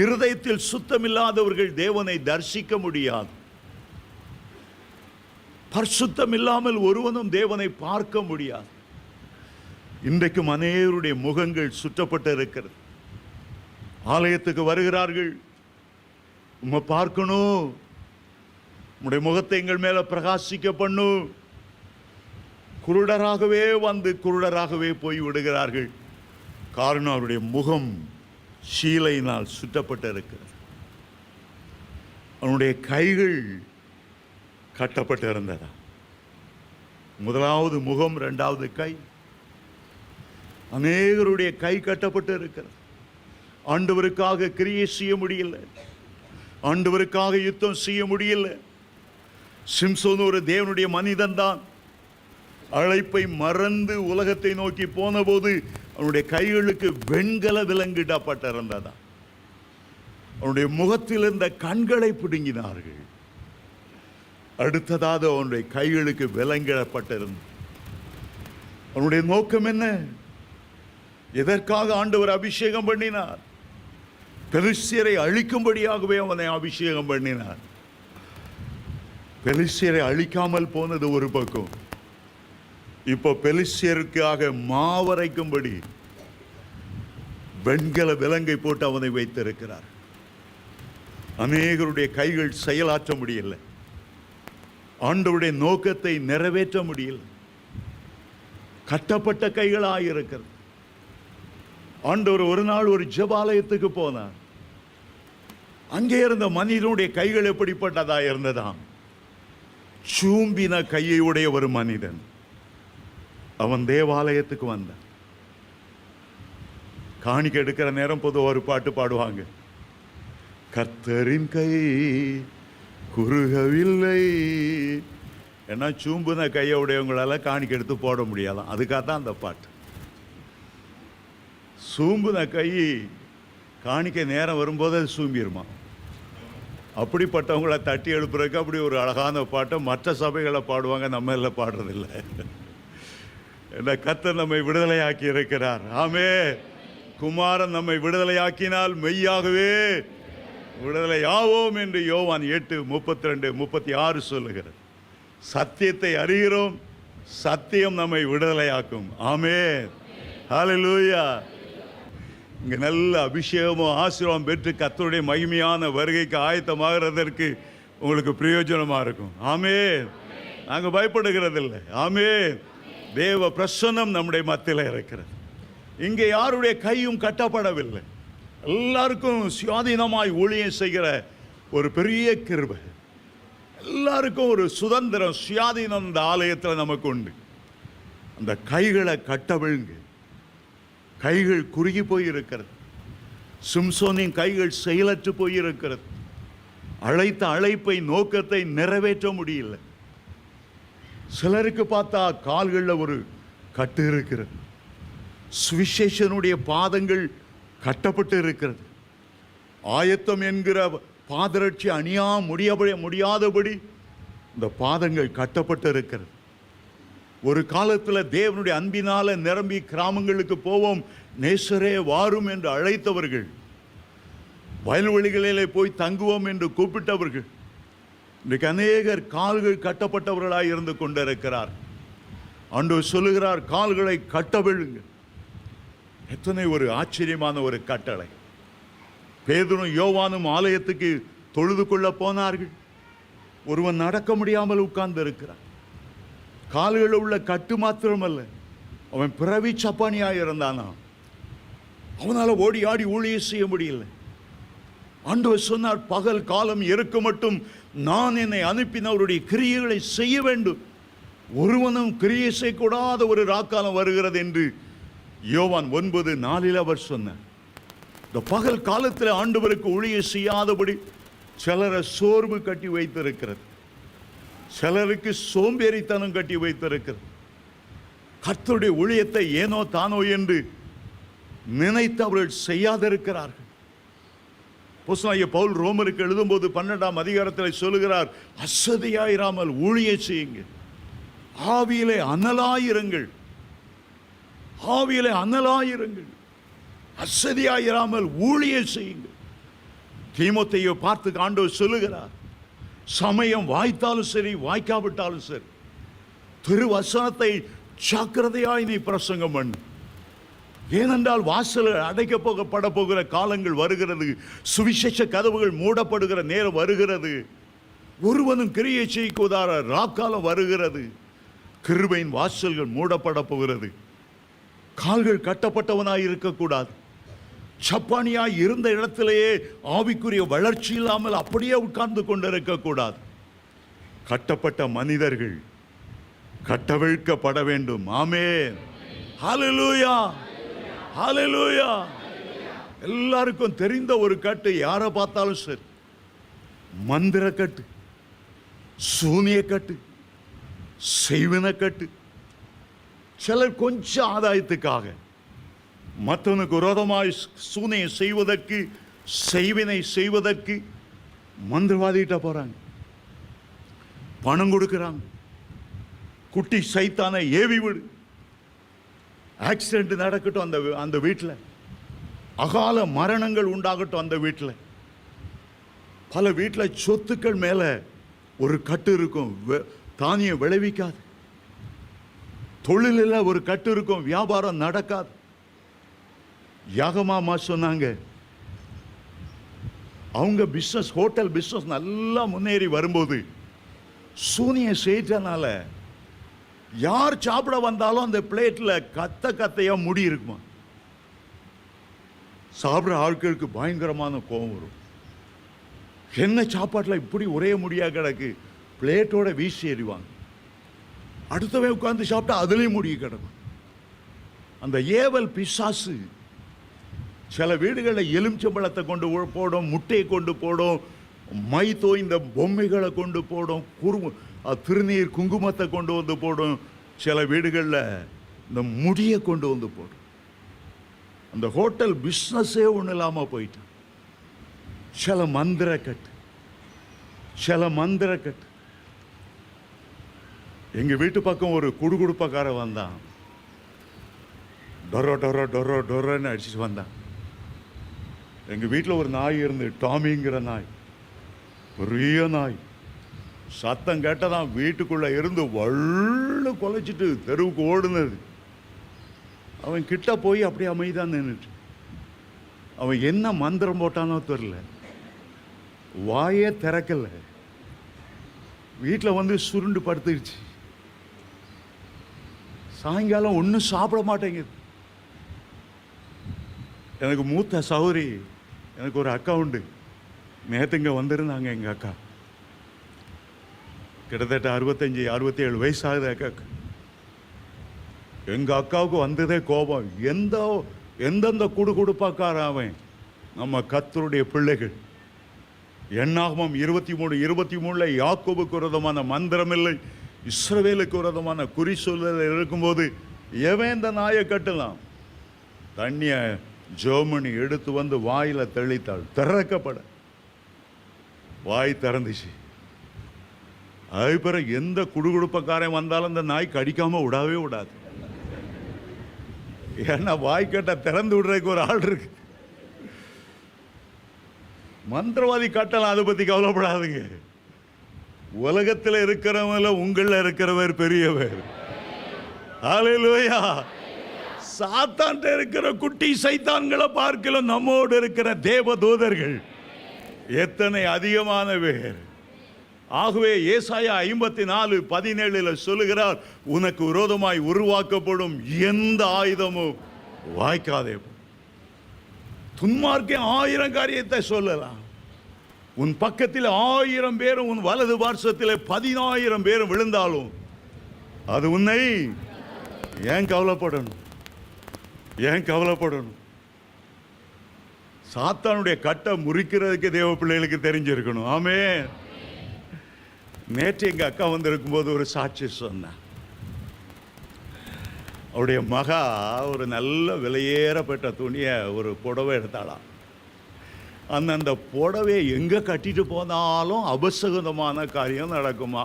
இருதயத்தில் சுத்தமில்லாதவர்கள் தேவனை தரிசிக்க முடியாது. பரிசுத்தம் இல்லாமல் ஒருவனும் தேவனை பார்க்க முடியாது. இன்றைக்கும் அநேகருடைய முகங்கள் சுற்றப்பட்டு இருக்கிறது. ஆலயத்துக்கு வருகிறார்கள், உம்மை பார்க்கணும், உம்முடைய முகத்தை எங்கள் மேல பிரகாசிக்க பண்ணும். குருடராகவே வந்து குருடராகவே போய் விடுகிறார்கள். காரணம், அவருடைய முகம் சீலையினால் சுற்றப்பட்டு இருக்கிறது. அவனுடைய கைகள் கட்டப்பட்டு இருந்ததா? முதலாவது முகம், இரண்டாவது கை. அநேகருடைய கை கட்டப்பட்டு இருக்கிறது. ஆண்டவருக்காக கிரியை செய்ய முடியல, ஆண்டவருக்காக யுத்தம் செய்ய முடியல. சிம்சோன் ஒரு தேவனுடைய மனிதன் தான். அழைப்பை மறந்து உலகத்தை நோக்கி போன போது அவனுடைய கைகளுக்கு வெண்கல விலங்கிடப்பட்டிருந்ததா? அவனுடைய முகத்தில் இருந்த கண்களை பிடுங்கினார்கள். அடுத்ததாக அவனுடைய கைகளுக்கு விலங்கிடப்பட்டிருந்தது. அவனுடைய நோக்கம் என்ன? எதற்காக ஆண்டவர் அபிஷேகம் பண்ணினார்? பெலிஸ்தியரை அழிக்கும்படியாகவே அவனை அபிஷேகம் பண்ணினார். பெலிஸ்தியரை அழிக்காமல் போனது ஒரு பக்கம், இப்போ பெலிஸ்தியருக்காக மாவரைக்கும்படி வெண்கல விலங்கை போட்டு அவனை வைத்திருக்கிறார். அநேகருடைய கைகள் செயலாற்ற முடியல, ஆண்டவருடைய நோக்கத்தை நிறைவேற்ற முடியல, கட்டப்பட்ட கைகளாக இருக்கிறது. ஆண்டவர் ஒரு நாள் ஒரு ஜெபாலயத்துக்கு போனார். அங்கே இருந்த மனிதனுடைய கைகள் எப்படிப்பட்டதா இருந்ததாம்? சூம்பின கையை உடைய ஒரு மனிதன். அவன் தேவாலயத்துக்கு வந்தான். காணிக்கை எடுக்கிற நேரம் பொதுவாக ஒரு பாட்டு பாடுவாங்க, கர்த்தரின் கை குறுகவில்லை. ஏன்னா சூம்புன கையை உடையவங்களால காணிக்கை எடுத்து போட முடியாதான், அதுக்காக தான் அந்த பாட்டு. சூம்புன கை காணிக்கை நேரம் வரும்போது அது சூம்பிடுமா. அப்படிப்பட்டவங்களை தட்டி எழுப்புறதுக்கு அப்படி ஒரு அழகான பாட்டை மற்ற சபைகளை பாடுவாங்க, நம்ம எல்லாம் பாடுறதில்லை. என்ன, கர்த்தர் நம்மை விடுதலையாக்கி இருக்கிறார். ஆமே, குமாரன் நம்மை விடுதலையாக்கினால் மெய்யாகவே விடுதலை ஆவோம் என்று யோவான் 8:32-36 சொல்லுகிறது. சத்தியத்தை அறிகிறோம், சத்தியம் நம்மை விடுதலையாக்கும். ஆமே, ஹல்லேலூயா. இங்கே நல்ல அபிஷேகமும் ஆசீர்வாதம் பெற்று கர்த்தருடைய மகிமையான வருகைக்கு ஆயத்தமாகிறதற்கு உங்களுக்கு பிரயோஜனமாக இருக்கும். ஆமே, நாங்கள் பயப்படுகிறதில்லை. ஆமே, தேவ பிரசன்னம் நம்முடைய மத்தியில் இருக்கிறது. இங்கே யாருடைய கையும் கட்டப்படவில்லை. எல்லாருக்கும் சுயாதீனமாய் ஊழியம் செய்கிற ஒரு பெரிய கிருபை, எல்லாருக்கும் ஒரு சுதந்திரம், சுயாதீனம் இந்த ஆலயத்தில் நமக்கு உண்டு. அந்த கைகளை கட்டவிழ்ங்க. கைகள் குறுகி போயிருக்கிறது. சிம்சோனின் கைகள் செயலற்று போயிருக்கிறது. அழைத்த அழைப்பை, நோக்கத்தை நிறைவேற்ற முடியல. சிலருக்கு பார்த்தா கால்களில் ஒரு கட்டு இருக்கிறது. சுவிசேஷனுடைய பாதங்கள் கட்டப்பட்டு இருக்கிறது. ஆயத்தம் என்கிற பாதரட்சி அணியா முடியாதபடி இந்த பாதங்கள் கட்டப்பட்டு இருக்கிறது. ஒரு காலத்தில் தேவனுடைய அன்பினால நிரம்பி கிராமங்களுக்கு போவோம், நேசரே வாரும் என்று அழைத்தவர்கள், வயல்வெளிகளிலே போய் தங்குவோம் என்று கூப்பிட்டவர்கள், இன்றைக்கு அநேகர் கால்கள் கட்டப்பட்டவர்களாக இருந்து கொண்டிருக்கிறார். ஆண்டவர் சொல்லுகிறார், கால்களை கட்டவிழுங்க. எத்தனை ஒரு ஆச்சரியமான ஒரு கட்டளை. பேதுரும் யோவானும் ஆலயத்துக்கு தொழுது கொள்ள போனார்கள். ஒருவன் நடக்க முடியாமல் உட்கார்ந்து இருக்கிறான். கால்களில் உள்ள கட்டு மாத்திரமல்ல, அவன் பிறவி சப்பானியாக இருந்தானா. அவனால் ஓடி ஆடி ஊழியம் செய்ய முடியல. ஆண்டவர் சொன்னார், பகல் காலம் இருக்க மட்டும் நான் என்னை அனுப்பினவருடைய கிரியைகளை செய்ய வேண்டும், ஒருவனும் கிரியை செய்யக்கூடாத ஒரு ராக்காலம் வருகிறது என்று யோவான் 9:4 அவர் சொன்னார். இந்த பகல் காலத்தில் ஆண்டவருக்கு ஊழியம் செய்யாதபடி சிலரை சோர்வு கட்டி வைத்திருக்கிறது, சிலருக்கு சோம்பேறித்தனம் கட்டி வைத்திருக்கிறது. கர்த்தருடைய ஊழியத்தை ஏனோ தானோ என்று நினைத்து அவர்கள் செய்யாதிருக்கிறார்கள். அப்போஸ்தலனாகிய பவுல் ரோமருக்கு எழுதும்போது 12ஆம் அதிகாரத்தில் சொல்லுகிறார், அசதியாயிராமல் ஊழியம் செய்யுங்க, ஆவியிலே அனலாயிருங்கள், ஆவியிலே அனலாயிருங்கள், அசதியாயிராமல் ஊழியம் செய்யுங்கள். தீமோத்தேயுவை பார்த்து ஆண்டவர் சொல்லுகிறார், சமயம் வாய்த்தாலும் சரி வாய்க்காவிட்டாலும் சரி திருவசனத்தை ஜாக்கிரதையாய் நீ பிரசங்கம் பண்ணு. ஏனென்றால் வாசல் அடைக்கப்பட போகிற காலங்கள் வருகிறது, சுவிசேஷ கதவுகள் மூடப்படுகிற நேரம் வருகிறது, ஒருவனும் கிரியை செய்யக்கூடாத ராக்காலம் வருகிறது, கிருபையின் வாசல்கள் மூடப்பட போகிறது. கால்கள் கட்டப்பட்டவனாய் இருக்கக்கூடாது. சப்பானியாய் இருந்த இடத்திலேயே ஆவிக்குரிய வளர்ச்சி இல்லாமல் அப்படியே உட்கார்ந்து கொண்டிருக்க கூடாது. கட்டப்பட்ட மனிதர்கள் கட்டவிழ்க்கப்பட வேண்டும். ஆமென், ஹல்லேலூயா, ஹல்லேலூயா. எல்லாருக்கும் தெரிந்த ஒரு கட்டு, யாரை பார்த்தாலும் சரி, மந்திர கட்டு, சூனிய கட்டு, செய்வின கட்டு. சிலர் கொஞ்சம் ஆதாயத்துக்காக மற்றவனுக்கு விரோதமாய் சூனியம் செய்வதற்கு, செய்வினை செய்வதற்கு மந்திரவாதிகிட்ட போறாங்க, பணம் கொடுக்குறாங்க. குட்டி சைத்தானை ஏவி விடு, ஆக்சிடென்ட் நடக்கட்டும் அந்த வீட்டில், அகால மரணங்கள் உண்டாகட்டும் அந்த வீட்டில். பல வீட்டில் சொத்துக்கள் மேலே ஒரு கட்டு இருக்கும், தானியம் விளைவிக்காது. தொழிலில் ஒரு கட்டு இருக்கும், வியாபாரம் நடக்காது. யாகமாமா சொன்னாங்க, அவங்க பிஸ்னஸ், ஹோட்டல் பிஸ்னஸ் நல்லா முன்னேறி வரும்போது சூனிய செய்தனால யார் சாப்பிட வந்தாலும் அந்த பிளேட்ல கத்தையா முடி இருக்குமா. சாப்பிட்ற ஆட்களுக்கு பயங்கரமான கோபம் வரும். என்ன சாப்பாட்டில் இப்படி ஒரே முடியா கிடக்கு, பிளேட்டோட வீசி எறிவாங்க. அடுத்தவன் உட்கார்ந்து சாப்பிட்டா அதுலேயும் முடிய கிடக்கும். அந்த ஏவல் பிசாசு சில வீடுகளில் எலுமிச்சம்பழத்தை கொண்டு போடும், முட்டையை கொண்டு போடும், மை தோய்ந்த பொம்மைகளை கொண்டு போடும், திருநீர் குங்குமத்தை கொண்டு வந்து போடும். சில வீடுகளில் இந்த முடியை கொண்டு வந்து போடும். அந்த ஹோட்டல் பிஸ்னஸே ஒன்றும் இல்லாமல் போயிட்டான். சில மந்திர கட்டு. எங்க வீட்டு பக்கம் ஒரு குடுகுடுப்பக்கார வந்தான். டொரோ டொரோ டொரோ டொரோன்னு அடிச்சுட்டு வந்தான். எங்க வீட்டில் ஒரு நாய் இருந்து, டாமிங்கிற நாய், பெரிய நாய். சத்தம் கேட்டதான் வீட்டுக்குள்ள இருந்து வள்ளு கொலைச்சிட்டு தெருவுக்கு ஓடுனது. அவன் கிட்ட போய் அப்படியே அமைதிதான் நின்றுட்டு. அவன் என்ன மந்திரம் போட்டானோ தெரியல, வாயே திறக்கல, வீட்டில் வந்து சுருண்டு படுத்துடுச்சு. சாயங்காலம் ஒன்றும் சாப்பிட மாட்டேங்குது. எனக்கு மூத்த சௌரி, எனக்கு ஒரு அக்கா உண்டு. நேற்று இங்கே வந்திருந்தாங்க. எங்கள் அக்கா கிட்டத்தட்ட 65-67 வயசு ஆகுது அக்காவுக்கு. எங்கள் அக்காவுக்கு வந்ததே கோபம். எந்தெந்த குடுகுடுப்பாக்கார அவன் நம்ம கர்த்தருடைய பிள்ளைகள். என்னாகமம் 23:23 யாக்கோபுக்கு விரோதமான மந்திரம் இல்லை, இஸ்ரவேலுக்கு விரோதமான குறி சொல்ல இருக்கும்போது எவன் இந்த நாயை கட்டலாம். தண்ணிய ஜோமணி எடுத்து வந்து வாயில தெளித்தாள். திறக்கப்பட வாய் திறந்துச்சு. அது பிறகு எந்த குடுகுடுப்பக்காரன் வந்தாலும் அந்த நாய் கடிக்காம விடாவே விடாது. ஏன்னா வாய் கட்ட திறந்து விடுறதுக்கு ஒரு ஆள் இருக்கு. மந்திரவாதி கட்டலாம், அதை பத்தி கவலைப்படாதுங்க. உலகத்தில் இருக்கிறவங்கள உங்கள இருக்கிறவர் பெரியவர். ஹல்லேலூயா. சாத்தான்ட்ட இருக்கிற குட்டி சைத்தான்களை பார்க்கலாம் நம்மோடு இருக்கிற தேவதூதர்கள் எத்தனை அதிகமான பேர். ஆகவே ஏசாயா 54:17 சொல்லுகிறார், உனக்கு விரோதமாய் உருவாக்கப்படும் எந்த ஆயுதமும் வாய்க்காதே. துன்மார்க்கன் 1000 காரியத்தை சொல்லலாம். உன் பக்கத்தில் 1000 பேரும் உன் வலது பார்சத்தில் 10,000 பேரும் விழுந்தாலும் அது உன்னை ஏன் கவலைப்படணும்? சாத்தானுடைய கட்டை முறிக்கிறதுக்கு தேவ பிள்ளைகளுக்கு தெரிஞ்சிருக்கணும். ஆமென். நேற்று எங்க அக்கா வந்திருக்கும் போது ஒரு சாட்சி சொன்னான். அவருடைய மகா ஒரு நல்ல விலையேறப்பட்ட துணியை, ஒரு புடவை எடுத்தாளாம். அந்த புடவையை எங்கே கட்டிட்டு போனாலும் அபசகுதமான காரியம் நடக்குமா.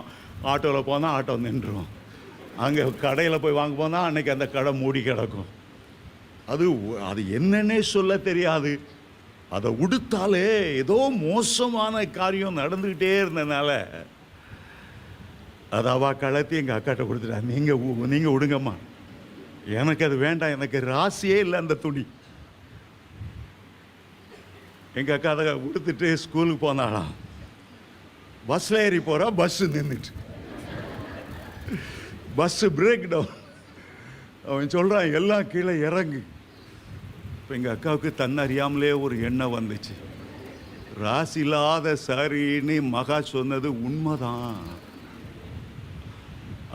ஆட்டோவில் போனால் ஆட்டோ நின்றுடும், அங்கே கடையில் போய் வாங்க போனால் அன்னைக்கு அந்த கடை மூடி கிடக்கும். அது என்னன்னே சொல்ல தெரியாது. அதை உடுத்தாலே ஏதோ மோசமான காரியம் நடந்துக்கிட்டே இருந்ததுனால அதை அவ கலத்தி எங்கள் அக்காட்ட கொடுத்துட்டா. நீங்கள் விடுங்கம்மா, எனக்கு அது வேண்டாம், எனக்கு ராசியே இல்லை அந்த துணி. எங்கள் அக்கா அதை உடுத்துட்டு ஸ்கூலுக்கு போனாலாம். பஸ்ஸில் ஏறி போகிறா, பஸ்ஸு நின்றுட்டு, பஸ்ஸு பிரேக் டவுன். அவன் சொல்கிறான் எல்லாம் கீழே இறங்கு. இப்போ எங்கள் அக்காவுக்கு தன்னறியாமலே ஒரு எண்ணம் வந்துச்சு. ராசி இல்லாத சரின்னு மகா சொன்னது உண்மைதான்.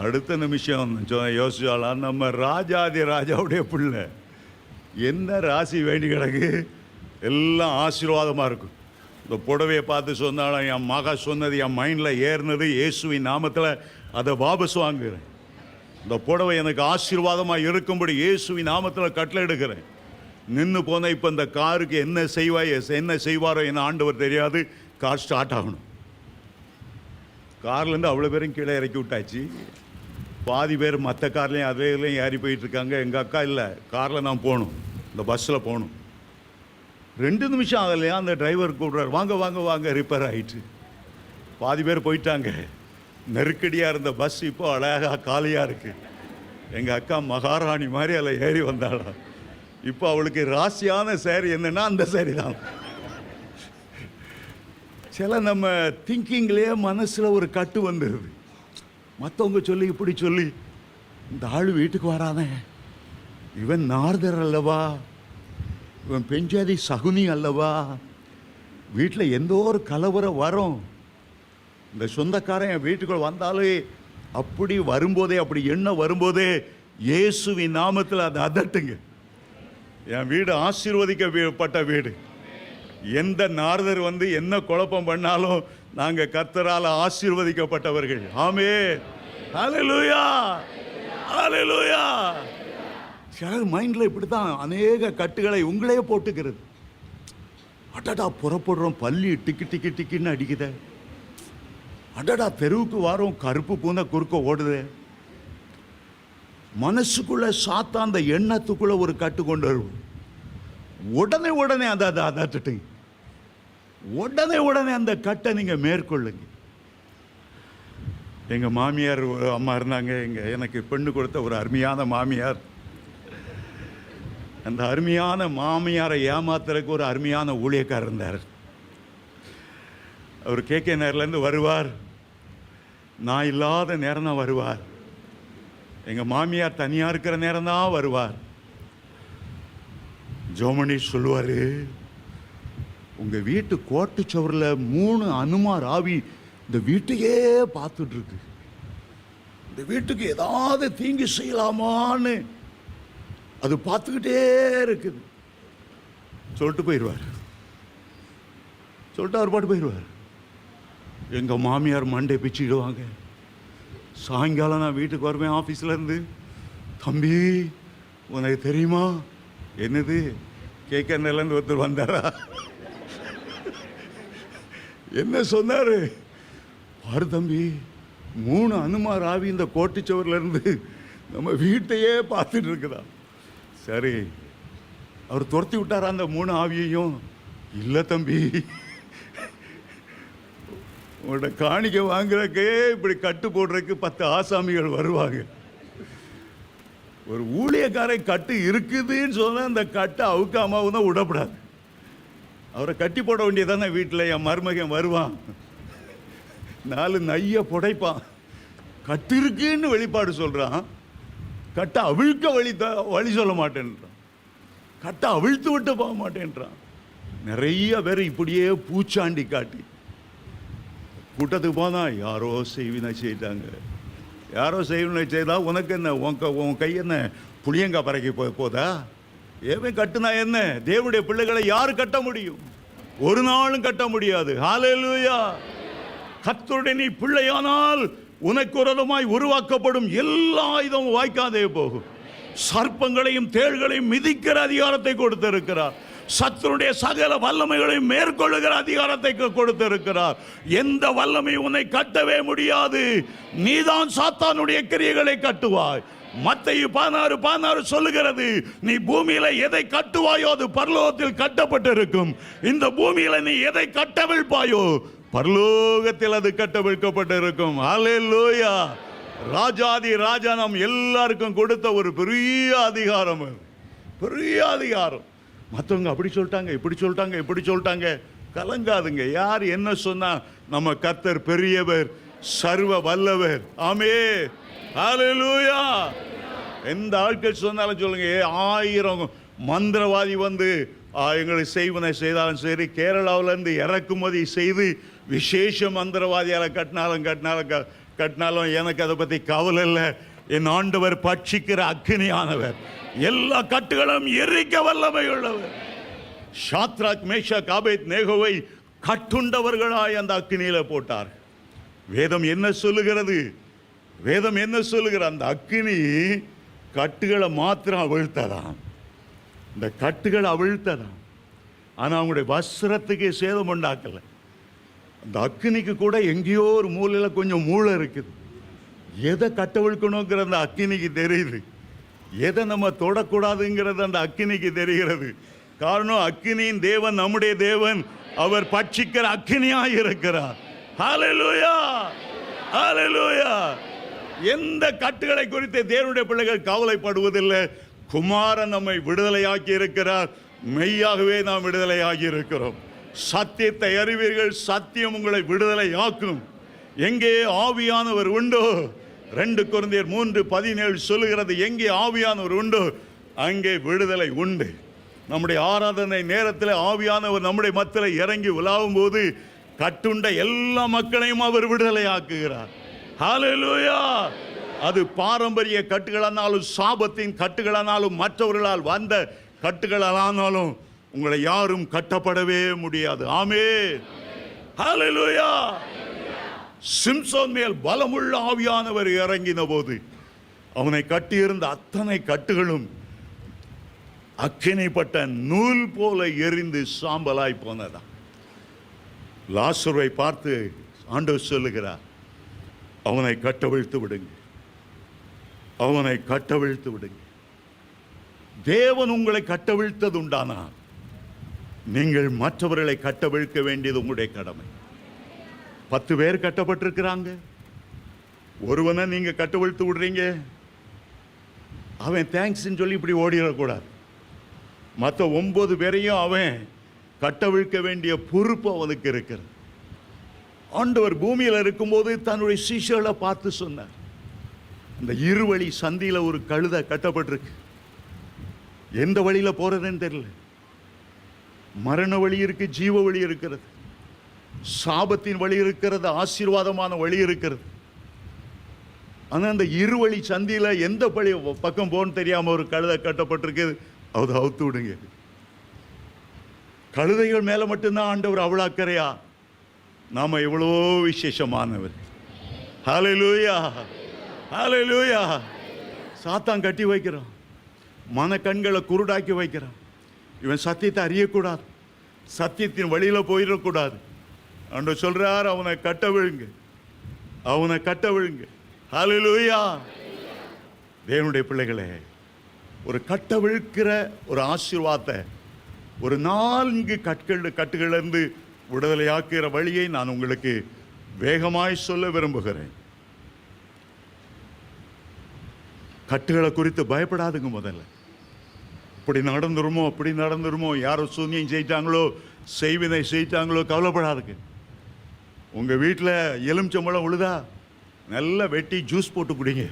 அடுத்த நிமிஷம் யோசிச்சாலாம், நம்ம ராஜாதி ராஜாவுடைய பிள்ளை, என்ன ராசி வேண்டி கிடக்கு, எல்லாம் ஆசீர்வாதமாக இருக்கும். இந்த புடவையை பார்த்து சொன்னாலும் என் மகா சொன்னது என் மைண்டில் ஏறினது. இயேசுவின் நாமத்தில் அதை வாபஸ் வாங்குகிறேன். இந்த புடவை எனக்கு ஆசீர்வாதமாக இருக்கும்படி இயேசுவின் நாமத்தில் கட்டளை எடுக்கிறேன். நின்று போன இப்போ இந்த காருக்கு என்ன செய்வாரோ என்ன ஆண்டவர் தெரியாது. கார் ஸ்டார்ட் ஆகணும். கார்லேருந்து அவ்வளோ பேரும் கீழே இறக்கி விட்டாச்சு. பாதி பேர் மற்ற கார்லேயும் அதுலேயும் ஏறி போயிட்டுருக்காங்க. எங்கள் அக்கா இல்லை, காரில் நான் போகணும், இந்த பஸ்ஸில் போகணும். 2 நிமிஷம் ஆகலையா அந்த டிரைவர் கூப்பிட்றாரு, வாங்க வாங்க வாங்க, ரிப்பேர் ஆகிட்டு. பாதி பேர் போயிட்டாங்க. நெருக்கடியாக இருந்த பஸ் இப்போ அழகாக காலியாக இருக்குது. எங்கள் அக்கா மகாராணி மாதிரி அதில் ஏறி வந்தாளா. இப்போ அவளுக்கு ராசியான சேரி என்னன்னா அந்த சேரி தான். சில நம்ம திங்கிங்லேயே மனசில் ஒரு கட்டு வந்துடுது. மற்றவங்க சொல்லி இப்படி சொல்லி, இந்த ஆள் வீட்டுக்கு வரானே, இவன் நார்தர் அல்லவா, இவன் பெஞ்சாதி சகுனி அல்லவா, வீட்டில் எந்த ஒரு கலவரம் வரும், இந்த சொந்தக்காரன் என் வீட்டுக்குள் வந்தாலே அப்படி வரும்போதே, அப்படி எண்ணம் வரும்போதே இயேசுவின் நாமத்தில் அதை அதட்டுங்க. என் வீடு ஆசீர்வதிக்கப்பட்ட வீடு. எந்த நார்தர் வந்து என்ன குழப்பம் பண்ணாலும் நாங்கள் கர்த்தரால் ஆசீர்வதிக்கப்பட்டவர்கள். ஆமென், ஹல்லேலூயா, ஹல்லேலூயா. சிலர் மைண்டில் இப்படி தான் அநேக கட்டுகளை உங்களே போட்டுக்கிறது. அடடா புறப்படுறோம், பள்ளி டிக்கி டிக்கி டிக்கின்னு அடிக்குது. அடடா தெருவுக்கு வாரோம், கருப்பு பூனை குறுக்க ஓடுது. மனசுக்குள்ள சாத்தா அந்த எண்ணத்துக்குள்ள ஒரு கட்டு கொண்டு வரும். உடனே உடனே அதை அதட்டுங்க. உடனே உடனே அந்த கட்டை நீங்க மேற்கொள்ளுங்க. எங்க மாமியார் ஒரு அம்மா இருந்தாங்க, எனக்கு பெண்ணு கொடுத்த ஒரு அருமையான மாமியார். அந்த அருமையான மாமியாரை ஏமாத்துறதுக்கு ஒரு அருமையான ஊழியக்காரர் இருந்தார். அவர் KK நகர்லேருந்து வருவார், நான் இல்லாத நேரம் தான் வருவார். எங்கள் மாமியார் தனியாக இருக்கிற நேரம் தான் வருவார். ஜோமணி சொல்லுவார், உங்கள் வீட்டு கோட்டு சுவரில் 3 அனுமார் ஆவி இந்த வீட்டையே பார்த்துட்டு இருக்கு, இந்த வீட்டுக்கு ஏதாவது தீங்கு செய்யலாமான்னு அது பார்த்துக்கிட்டே இருக்குது சொல்லிட்டு போயிடுவார். சொல்லிட்டு அவர் பாட்டு போயிடுவார். எங்கள் மாமியார் மண்டை பிச்சுக்கிடுவாங்க. சாயங்காலம் நான் வீட்டுக்கு வருவேன் ஆஃபீஸ்லேருந்து, தம்பி உனக்கு தெரியுமா, என்னது KK நகர்லேருந்து ஒருத்தர் வந்தாரா, என்ன சொன்னார் பாரு தம்பி, 3 அனுமார் ஆவி இந்த கோட்டுச்சவர்லேருந்து நம்ம வீட்டையே பார்த்துட்டு இருக்குதா. சரி, அவர் துரத்தி விட்டாரா அந்த 3 ஆவியையும்? இல்லை தம்பி, உங்களோட காணிக்கை வாங்குறதுக்கே இப்படி கட்டு போடுறதுக்கு 10 ஆசாமிகள் வருவாங்க. ஒரு ஊழியக்காரை கட்டு இருக்குதுன்னு சொன்னால் அந்த கட்டை அவுக்காமாவும் தான் விடப்படாது. அவரை கட்டி போட வேண்டியதானே. வீட்டில் என் மருமகன் வருவான், 4 நைய புடைப்பான், கட்டு இருக்குன்னு வெளிப்பாடு சொல்கிறான், கட்டை அவிழ்க்க வழி சொல்ல மாட்டேன்றான், கட்டை அவிழ்த்து விட்டு போக மாட்டேன்றான். நிறைய பேர் இப்படியே பூச்சாண்டி காட்டி கூட்டத்துக்கு போனால் யாரோ செய்வினை செய்தாங்க, யாரோ செய்வினை செய்தா உனக்கு என்ன, உன் கை என்ன புளியங்காய் பறக்கி போதா, ஏன் கட்டுனா என்ன? தேவனுடைய பிள்ளைகளை யார் கட்ட முடியும்? ஒரு நாளும் கட்ட முடியாது. ஹல்லேலூயா. கர்த்தருடைய நீ பிள்ளையானால் உனக்கு விரோதமாய் உருவாக்கப்படும் எல்லா ஆயுதமும் வாய்க்காதே போகும். சர்ப்பங்களையும் தேள்களையும் மிதிக்கிற அதிகாரத்தை கொடுத்திருக்கிறார். சத்துருடைய சகல வல்லமைகளையும் மேற்கொள்ளுகிற அதிகாரத்தை கொடுத்திருக்கிறார். எந்த வல்லமையும் உன்னை கட்டவே முடியாது. நீதான் சாத்தானுடைய கிரியைகளை கட்டுவாய். மத்தேயு 16:16 சொல்லுகிறது, நீ பூமியில எதை கட்டுவாயோ அது பரலோகத்தில் கட்டப்பட்டிருக்கும். இந்த பூமியில நீ எதை கட்டவிழ்ப்பாயோ பரலோகத்தில் அது கட்டவிழ்க்கப்பட்டிருக்கும். ஹல்லேலூயா. ராஜாதி ராஜா நாம் எல்லாருக்கும் கொடுத்த ஒரு பெரிய அதிகாரம், பெரிய அதிகாரம். மற்றவங்க அப்படி சொல்லிட்டாங்க, இப்படி சொல்லிட்டாங்க, இப்படி சொல்லிட்டாங்க, கலங்காதுங்க. யார் என்ன சொன்னா, நம்ம கர்த்தர் பெரியவர், சர்வ வல்லவர். ஆமென், ஹல்லேலூயா. எந்த ஆட்கள் சொன்னாலும் சொல்லுங்க, 1000 மந்திரவாதி வந்து எங்களை செய்வனை செய்தாலும் சரி, கேரளாவிலேருந்து இறக்குமதி செய்து விசேஷ மந்திரவாதியால் கட்டினாலும் எனக்கு அதை பற்றி கவலை இல்லை. என் ஆண்டவர் பட்சிக்கிற அக்கினியானவர், எல்லா கட்டுகளும் எரிக்க வல்லமை உள்ளவர். ஷாத்ராக் மேஷாக் ஆபேத்நேகோவை கட்டுண்டவர்களாய் அந்த அக்கினியில போட்டார். வேதம் என்ன சொல்லுகிறது? வேதம் என்ன சொல்லுகிற? அந்த அக்கினி கட்டுகளை மாத்திரம் அவிழ்த்ததாம். இந்த கட்டுகளை அவிழ்த்ததாம். ஆனால் அவங்களுடைய வஸ்திரத்துக்கு சேதம் உண்டாக்கல. அந்த அக்கினிக்கு கூட எங்கேயோ ஒரு மூலையில் கொஞ்சம் மூளை இருக்குது. எதை கட்டவிழ்க்கணுங்கிற அந்த அக்கினிக்கு தெரியுது, எதை நம்ம தொடக்கூடாதுங்கிறது அந்த அக்கினிக்கு தெரிகிறது. காரணம், அக்கினியின் தேவன் நம்முடைய தேவன், அவர் பட்சிக்கிற அக்கினியாய் இருக்கிறார். ஹல்லேலூயா, ஹல்லேலூயா. எந்த கட்டுகளை குறித்து தேவனுடைய பிள்ளைகள் கவலைப்படுவதில்லை. குமாரன் நம்மை விடுதலையாக்கி இருக்கிறார். மெய்யாகவே நாம் விடுதலையாகி இருக்கிறோம். சத்தியத்தை அறிவீர்கள், சத்தியம் உங்களை விடுதலை ஆக்கும். எங்கே ஆவியானவர் உண்டோ, 2 கொரிந்தியர் 3:17 சொல்லுகிறது, எங்கே ஆவியானவர் உண்டோ அங்கே விடுதலை உண்டு. நம்முடைய ஆராதனை நேரத்தில் ஆவியானவர் நம்முடைய மத்தியில் இறங்கி உலாவும் போது கட்டுண்ட எல்லா மக்களையும் அவர் விடுதலை ஆக்குகிறார். ஹல்லேலூயா. அது பாரம்பரிய கட்டுகளானாலும், சாபத்தின் கட்டுகளானாலும், மற்றவர்களால் வந்த கட்டுகளானாலும் உங்களை யாரும் கட்டப்படவே முடியாது. ஆமென். ஹல்லேலூயா. சிம்சோன் மேல் பலமுள்ள ஆவியானவர் இறங்கின போது அவனை கட்டியிருந்த அத்தனை கட்டுகளும் அக்கினிப்பட்ட நூல் போல எரிந்து சாம்பலாய் போனதா. லாசருவை பார்த்து ஆண்டவர் சொல்லுகிறார், அவனை கட்டவிழ்த்து விடுங்க, அவனை கட்டவிழ்த்து விடுங்க. தேவன் உங்களை கட்டவிழ்த்தது உண்டானா நீங்கள் மற்றவர்களை கட்டவிழ்க்க வேண்டியது உங்களுடைய கடமை. 10 பேர் கட்டப்பட்டிருக்கிறாங்க, ஒருவனை நீங்க கட்டவிழ்த்து விடுறீங்க, அவன் தேங்க்ஸ் சொல்லி இப்படி ஓடிடக்கூடாது. மற்ற 9 பேரையும் அவன் கட்டவிழ்க்க வேண்டிய பொறுப்பு அவனுக்கு இருக்கிறது. ஆண்டவர் பூமியில் இருக்கும்போது தன்னுடைய சீஷர்களை பார்த்து சொன்னார், இந்த இருவழி சந்தியில ஒரு கழுதை கட்டப்பட்டிருக்கு, எந்த வழியில போறதுன்னு தெரியல. மரண வழி இருக்கு, ஜீவ வழி இருக்கிறது, சாபத்தின் வழி இருக்கிறது, ஆசீர்வாதமான வழி இருக்கிறது. ஆனா அந்த இருவழி சந்தியில எந்த பக்கம் போன்னு தெரியாம ஒரு கழுதை கட்டப்பட்டிருக்கு, அதை அவுத்து விடுங்க. கழுதைகள் மேல மட்டும்தான் ஆண்டவர் அவ்வளவு அக்கறையா? நாம எவ்வளோ விசேஷமானவர். ஹல்லேலூயா, ஹல்லேலூயா. சாத்தான் கட்டி வைக்கிறான், மன கண்களை குருடாக்கி வைக்கிறான். இவன் சத்தியத்தை அறியக்கூடாது, சத்தியத்தின் வழியில போயிடக்கூடாது. ஆண்டவர் சொல்றார், அவனை கட்ட விழுங்க, அவனை கட்ட விழுங்க. ஹல்லேலூயா. தேவனுடைய பிள்ளைகளே, ஒரு கட்ட விழுக்கிற ஒரு ஆசீர்வாதத்தை ஒரு 4 கட்டுகளிலிருந்து விடுதலையாக்குகிற வழியை நான் உங்களுக்கு வேகமாய் சொல்ல விரும்புகிறேன். கட்டுகளை குறித்து பயப்படாதுங்க. முதல்ல இப்படி நடந்துருமோ, அப்படி நடந்துருமோ, யாரோ சூன்யம் செய்யிட்டாங்களோ, செய்வினை செய்யிட்டாங்களோ, கவலைப்படாதுங்க. உங்க வீட்டில் எலுமிச்சம்பழம் உழுதா நல்லா வெட்டி ஜூஸ் போட்டு குடிங்க.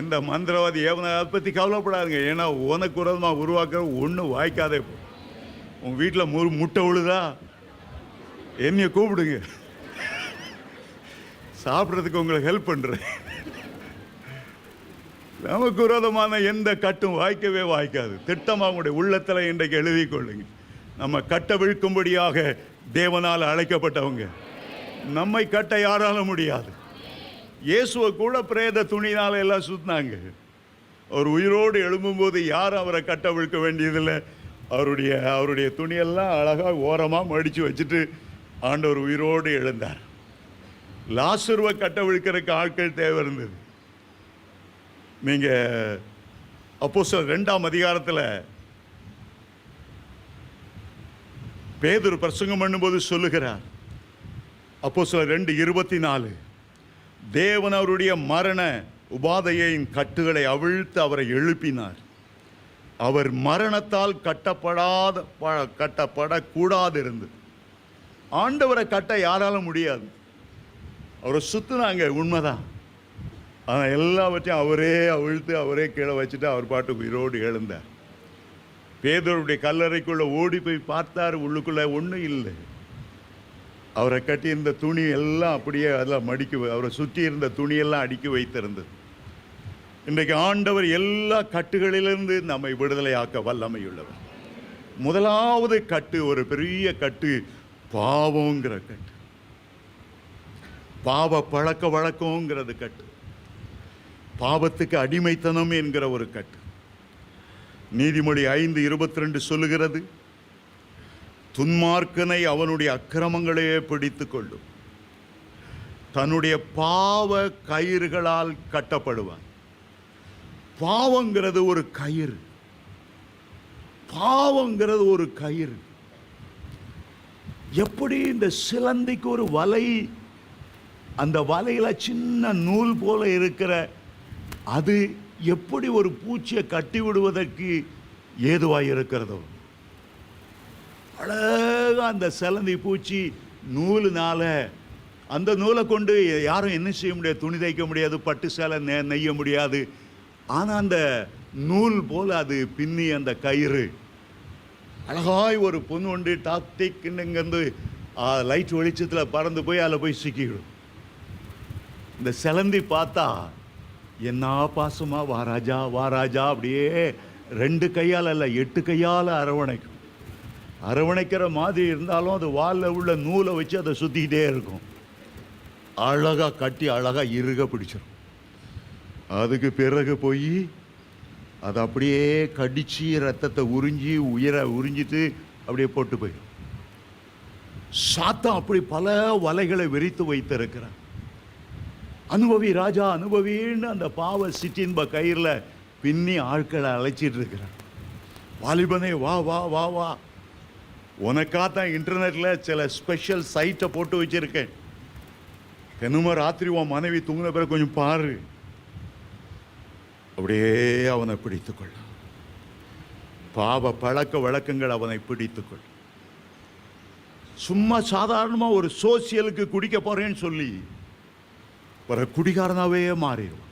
எந்த மந்திரவாதி ஏவனை அதை பற்றி கவலைப்படாதுங்க. ஏன்னா உனக்கு விரோதமாக உருவாக்குற ஒன்றும் வாய்க்காதே. உங்கள் வீட்டில் முட்டை உழுதா என்னைய கூப்பிடுங்க, சாப்பிட்றதுக்கு உங்களுக்கு ஹெல்ப் பண்ணுறேன். நமக்கு விரோதமான எந்த கட்டும் வாய்க்கவே வாய்க்காது. திட்டமாக உங்களுடைய உள்ளத்தில் இன்றைக்கு எழுதி கொள்ளுங்க. நம்ம கட்ட விழுக்கும்படியாக தேவனால் அழைக்கப்பட்டவங்க. நம்மை கட்ட யாராலும் முடியாது. இயேசுவை கூட பிரேத துணினால எல்லாம் சுத்தினாங்க. அவர் உயிரோடு எழும்பும்போது யாரும் அவரை கட்ட விழுக்க வேண்டியதில்லை. அவருடைய துணியெல்லாம் அழகாக ஓரமாக மடித்து வச்சுட்டு ஆண்டவர் உயிரோடு எழுந்தார். லாசருவை கட்ட விழுக்கிறதுக்கு ஆட்கள் தேவை இருந்தது. நீங்கள் அப்போஸ்தலர் 2ஆம் அதிகாரத்தில் பேதுரு பிரசங்கம் பண்ணும்போது சொல்லுகிறார், அப்போஸ்தலர் 2:24, தேவன் அவருடைய மரண உபாதையின் கட்டுகளை அவிழ்த்து அவரை எழுப்பினார். அவர் மரணத்தால் கட்டப்படக்கூடாது இருந்தது. ஆண்டவரை கட்ட யாராலும் முடியாது. அவரை சுத்தினாங்க, உண்மைதான். ஆனால் எல்லாவற்றையும் அவரே அவிழ்த்து அவரே கீழே வச்சுட்டு அவர் பாட்டுக்கு உயிரோடு எழுந்தார். பேதுருடைய கல்லறைக்குள்ள ஓடி போய் பார்த்தார், உள்ளுக்குள்ள ஒன்றும் இல்லை. அவரை கட்டியிருந்த துணி எல்லாம் அப்படியே அதெல்லாம் அவரை சுற்றி இருந்த துணியெல்லாம் அடுக்கி வைத்திருந்தது. இன்றைக்கு ஆண்டவர் எல்லா கட்டுகளிலிருந்து நம்மை விடுதலையாக்க வல்லமையுள்ளவர். முதலாவது கட்டு, ஒரு பெரிய கட்டு, பாவங்கிற கட்டு, பாவ பழக்க வழக்கங்கிறது கட்டு, பாவத்துக்கு அடிமைத்தனம் என்கிற ஒரு கட்டு. நீதிமொழி 5:22 சொல்லுகிறது, துன்மார்க்கனை அவனுடைய அக்கிரமங்களையே பிடித்து கொள்ளும், தன்னுடைய பாவ கயிறுகளால் கட்டப்படுவான். பாவங்கிறது ஒரு கயிறு, பாவங்கிறது ஒரு கயிறு. எப்படி இந்த சிலந்திக்கு ஒரு வலை, அந்த வலையில சின்ன நூல் போல இருக்கிற அது எப்படி ஒரு பூச்சியை கட்டி விடுவதற்கு ஏதுவாக இருக்கிறதோ, அழகா அந்த சிலந்தி பூச்சி நூலுனால, அந்த நூலை கொண்டு யாரும் என்ன செய்ய முடியாது, துணி தைக்க முடியாது, பட்டு சேலை நெய்ய முடியாது. ஆனால் அந்த நூல் போல் அது பின்னி அந்த கயிறு அழகாய் ஒரு பொண்ணு ஒன்று டாக்டிக்னு இங்கேருந்து லைட் வெளிச்சத்தில் பறந்து போய் அதில் போய் சிக்கிடும். இந்த சிலந்தி பார்த்தா என்ன பாசமா, வாராஜா வாராஜா அப்படியே 2 கையால் அல்ல 8 கையால் அரவணைக்கும். அரவணைக்கிற மாதிரி இருந்தாலும் அது வாலில் உள்ள நூலை வச்சு அதை சுற்றிக்கிட்டே இருக்கும். அழகாக கட்டி அழகாக இறுக பிடிச்சிடும். அதுக்கு பிறகு போய் அதை அப்படியே கடிச்சு ரத்தத்தை உறிஞ்சி உயிரை உறிஞ்சிட்டு அப்படியே போட்டு போயிடும். சாத்தான் அப்படி பல வலைகளை விரித்து வைத்திருக்கிறான். அனுபவி ராஜா அனுபவின்னு அந்த பாவ சிற்றின்ப கயிறில் பின்னி ஆட்களை அழைச்சிட்டு இருக்கிறான். வாலிபனே வா வா வா வா, உனக்காத்தான் இன்டர்நெட்டில் சில ஸ்பெஷல் சைட்டை போட்டு வச்சிருக்கேன். தினமும் ராத்திரி உன் மனைவி தூங்கின பிறகு கொஞ்சம் பாரு. அப்படியே அவனை பிடித்துக்கொள்ள, பாவ பழக்க வழக்கங்கள் அவனை பிடித்துக்கொள்ள. சும்மா சாதாரணமாக ஒரு சோசியலுக்கு குடிக்க போறேன்னு சொல்லி ஒரு குடிகாரனாவே மாறிடுவான்.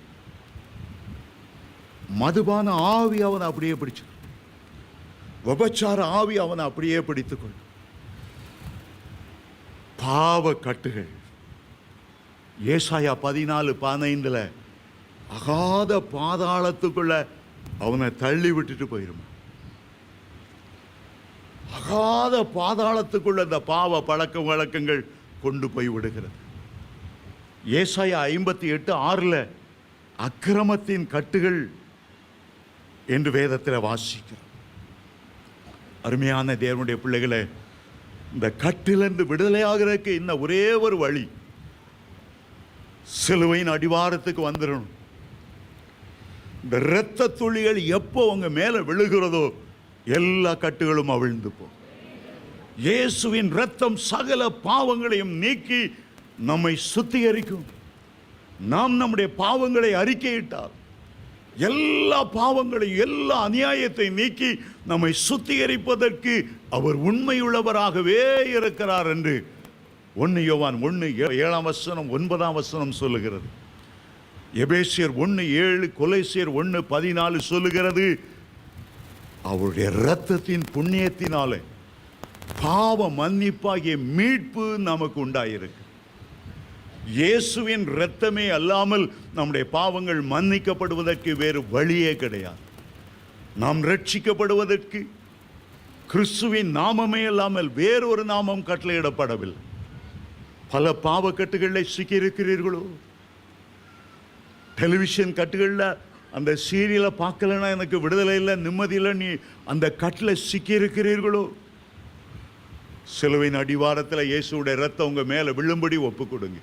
மதுபான ஆவி அவனை அப்படியே பிடிச்சு, விபச்சார ஆவி அவனை அப்படியே பிடித்துக்கொள்ள. பாவ கட்டுகள் ஏசாயா 14:15 அகாத பாதாளத்துக்குள்ள அவனை தள்ளி விட்டுட்டு போயிருமா. அகாத பாதாளத்துக்குள்ள இந்த பாவ பழக்க வழக்கங்கள் கொண்டு போய் விடுகிறது. ஏசாயா 58:6 அக்கிரமத்தின் கட்டுகள் என்று வேதத்தில் வாசிக்கிறோம். அருமையான தேவனுடைய பிள்ளைகளை, இந்த கட்டிலிருந்து விடுதலையாகிறதுக்கு இன்னும் ஒரே ஒரு வழி, சிலுவையின் அடிவாரத்துக்கு வந்துடணும். இந்த இரத்த துளிகள் எப்போ உங்க மேல விழுகிறதோ எல்லா கட்டுகளும் அவிழ்ந்து போ. இயேசுவின் இரத்தம் சகல பாவங்களையும் நீக்கி நம்மை சுத்திகரிக்கும். நாம் நம்முடைய பாவங்களை அறிக்கையிட்டால் எல்லா பாவங்களையும் எல்லா அநியாயத்தை நீக்கி நம்மை சுத்திகரிப்பதற்கு அவர் உண்மையுள்ளவராகவே இருக்கிறார் என்று 1 யோவான் 1:7 சொல்லுகிறது. எபேசியர் 1:7, கொலோசியர் 1:14 சொல்லுகிறது. அவருடைய இரத்தத்தின் புண்ணியத்தினாலே பாவ மன்னிப்பாகிய மீட்பு நமக்கு உண்டாயிருக்கு. இயேசுவின் இரத்தமே அல்லாமல் நம்முடைய பாவங்கள் மன்னிக்கப்படுவதற்கு வேறு வழியே கிடையாது. நாம் ரட்சிக்கப்படுவதற்கு கிறிஸ்துவின் நாமமே அல்லாமல் வேறொரு நாமம் கட்டளையிடப்படவில்லை. பல பாவக்கட்டுகளில் சிக்கியிருக்கிறீர்களோ? டெலிவிஷன் கட்டுகளில் அந்த சீரியலை பார்க்கலன்னா எனக்கு விடுதலை இல்லை, நிம்மதி இல்லை, நீ அந்த கட்டில் சிக்கியிருக்கிறீர்களோ? சிலுவையின் அடிவாரத்தில் இயேசுடைய இரத்தம் உங்க மேலே விழும்படி ஒப்பு கொடுங்க.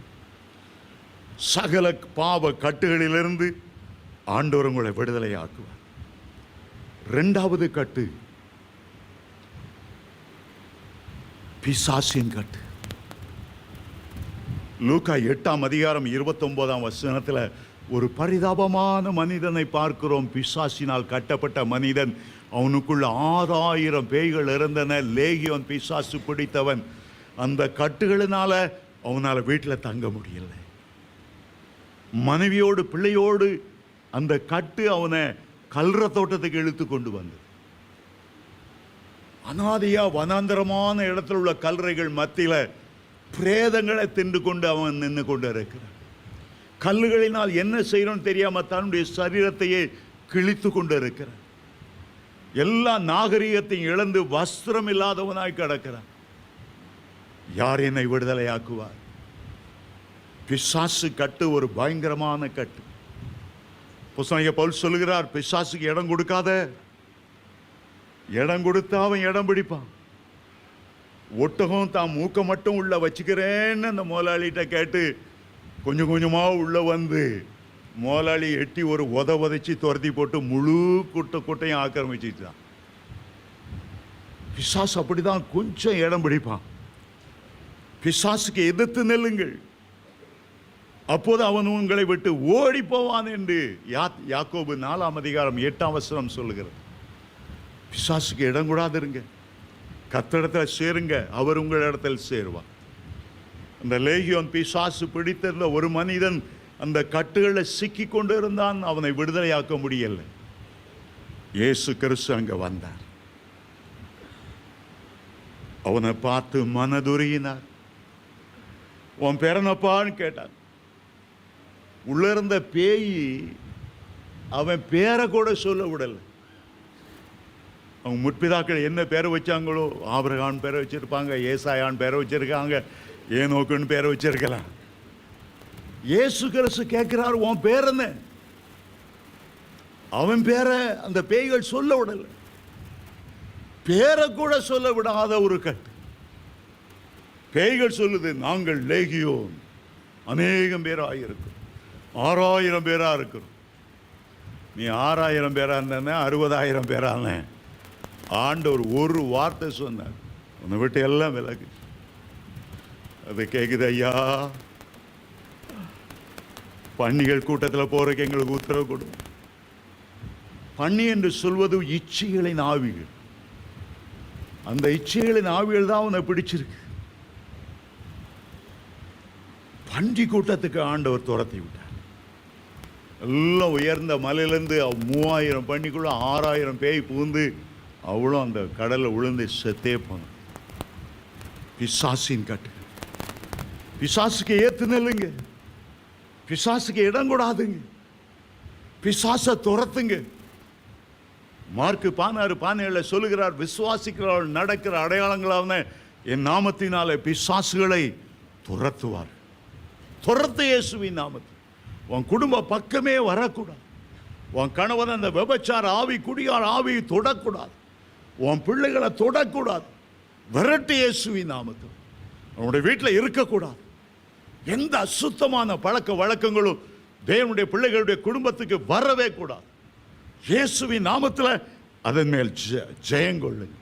சகல பாவ கட்டுகளிலிருந்து ஆண்டவர் உங்களை விடுதலை ஆக்குவார். 2வது கட்டு பிசாசின் கட்டு. லூக்கா 8:29 ஒரு பரிதாபமான மனிதனை பார்க்கிறோம். பிசாசினால் கட்டப்பட்ட மனிதன். அவனுக்குள்ள 6000 பேய்கள் இருந்தன. லேகியோன் பிசாசு பிடித்தவன். அந்த கட்டுகளினால அவனால் வீட்டில் தங்க முடியல. மனைவியோடு பிள்ளையோடு அந்த கட்டு அவனை கல்ற தோட்டத்துக்கு இழுத்து கொண்டு வந்தது. அனாதையா வனாந்தரமான இடத்துல உள்ள கல்லறைகள் மத்தியில் பிரேதங்களை தின்று கொண்டு அவன் நின்று கொண்டு இருக்கிறான். கல்லுகளினால் என்ன செய்யணும் தெரியாம தன்னுடைய சரீரத்தையே கிழித்து கொண்டு இருக்கிறான். எல்லா நாகரிகத்தையும் இழந்து வஸ்திரம் இல்லாதவனாய் கிடக்கிறான். யார் என்னை விடுதலையாக்குவார்? பிசாசு கட்டு ஒரு பயங்கரமான கட்டு. புஸ்தகன் பவுல் சொல்லுகிறார், பிசாசுக்கு இடம் கொடுக்காத. இடம் கொடுத்தா அவன் இடம் பிடிப்பான். ஒட்டகம் தான் மூக்க மட்டும் உள்ள வச்சுக்கிறேன்னு அந்த முதலாளிகிட்ட கேட்டு கொஞ்சம் கொஞ்சமாக உள்ள வந்து முதலாளி எட்டி ஒரு உதச்சி துரத்தி போட்டு முழு கூட்டையும் ஆக்கிரமிச்சுட்டான். பிசாசு அப்படிதான் கொஞ்சம் இடம் பிடிப்பான். பிசாசுக்கு எதிர்த்து நெல்லுங்கள், அப்போது அவன் உங்களை விட்டு ஓடி போவான் என்று யாக்கோபு 4:8 சொல்லுகிறது. பிசாசுக்கு இடம் கூடாதிருங்க. கர்த்தரிடத்தில் சேருங்க, அவர் உங்களிடத்தில் சேருவார். அந்த லேகியோன் பிசாசு பிடித்திருந்த ஒரு மனிதன் அந்த கட்டுகளில் சிக்கி கொண்டு இருந்தான். அவனை விடுதலையாக்க முடியலை. இயேசு கிறிஸ்து அங்கே வந்தார். அவனை பார்த்து மனதுருகினார். உன் பேரனப்பான்னு கேட்டான். உள்ள இருந்த பேய் அவன் பேரை கூட சொல்ல விடலை. அவங்க முற்பிதாக்கள் என்ன பேரை வச்சாங்களோ, ஆபிரகாம் பேரை வச்சிருப்பாங்க, ஏசாயான் பேரை வச்சிருக்காங்க, ஏனோக்குன்னு பேரை வச்சிருக்கலாம். இயேசு கிறிஸ்து கேட்கிறார், உன் பேர் என்ன? அவன் பேரை அந்த பேய்கள் சொல்ல விடலை. பேரை கூட சொல்ல விடாத ஒரு கட்டு. பேய்கள் சொல்லுது, நாங்கள் லேகியோன், அநேகம் பேராக இருக்கும், 6000 பேரா இருக்கிறோம். நீ 6000 பேரா இருந்த 60,000 பேரான ஆண்டவர் ஒரு வார்த்தை சொன்னார், உன்னை விட்டு எல்லாம் விலகு. அது கேக்குது, ஐயா பன்னிகள் கூட்டத்தில் போறதுக்கு எங்களுக்கு உத்தரவு கொடு. பன்னி என்று சொல்வது இச்சைகளின் ஆவிகள். அந்த இச்சைகளின் ஆவிகள் தான் உன்னை பிடிச்சிருக்கு. பன்றி கூட்டத்துக்கு ஆண்டவர் துரத்தி விட்டார். எல்லாம் உயர்ந்த மலையிலேருந்து 3000 பன்னிக்குள்ள 6000 பேய் புகுந்து அவ்வளோ அந்த கடலில் விழுந்து செத்தே போனோம். பிசாசின் கட்டு. பிசாசுக்கு ஏத்து நெல்லுங்க, பிசாசுக்கு இடம் கூடாதுங்க, பிசாசை துரத்துங்க. மார்க்கு 16:17 சொல்லுகிறார், விசுவாசிக்கிறவர்கள் நடக்கிற அடையாளங்களான என் நாமத்தினாலே பிசாசுகளை துரத்துவார். துரத்து இயேசுவின் நாமத்தில். உன் குடும்ப பக்கமே வரக்கூடாது. உன் கணவன் அந்த விபச்சார ஆவி, குடியார் ஆவி தொடக்கூடாது. உன் பிள்ளைகளை தொடக்கூடாது. விரட்டு இயேசுவின் நாமத்தில். அவனுடைய வீட்டில் இருக்கக்கூடாது. எந்த அசுத்தமான பழக்க வழக்கங்களும் தேவனுடைய பிள்ளைகளுடைய குடும்பத்துக்கு வரவே கூடாது. இயேசுவின் நாமத்தில் அதன் மேல் ஜெயங்கொள்ளுங்க.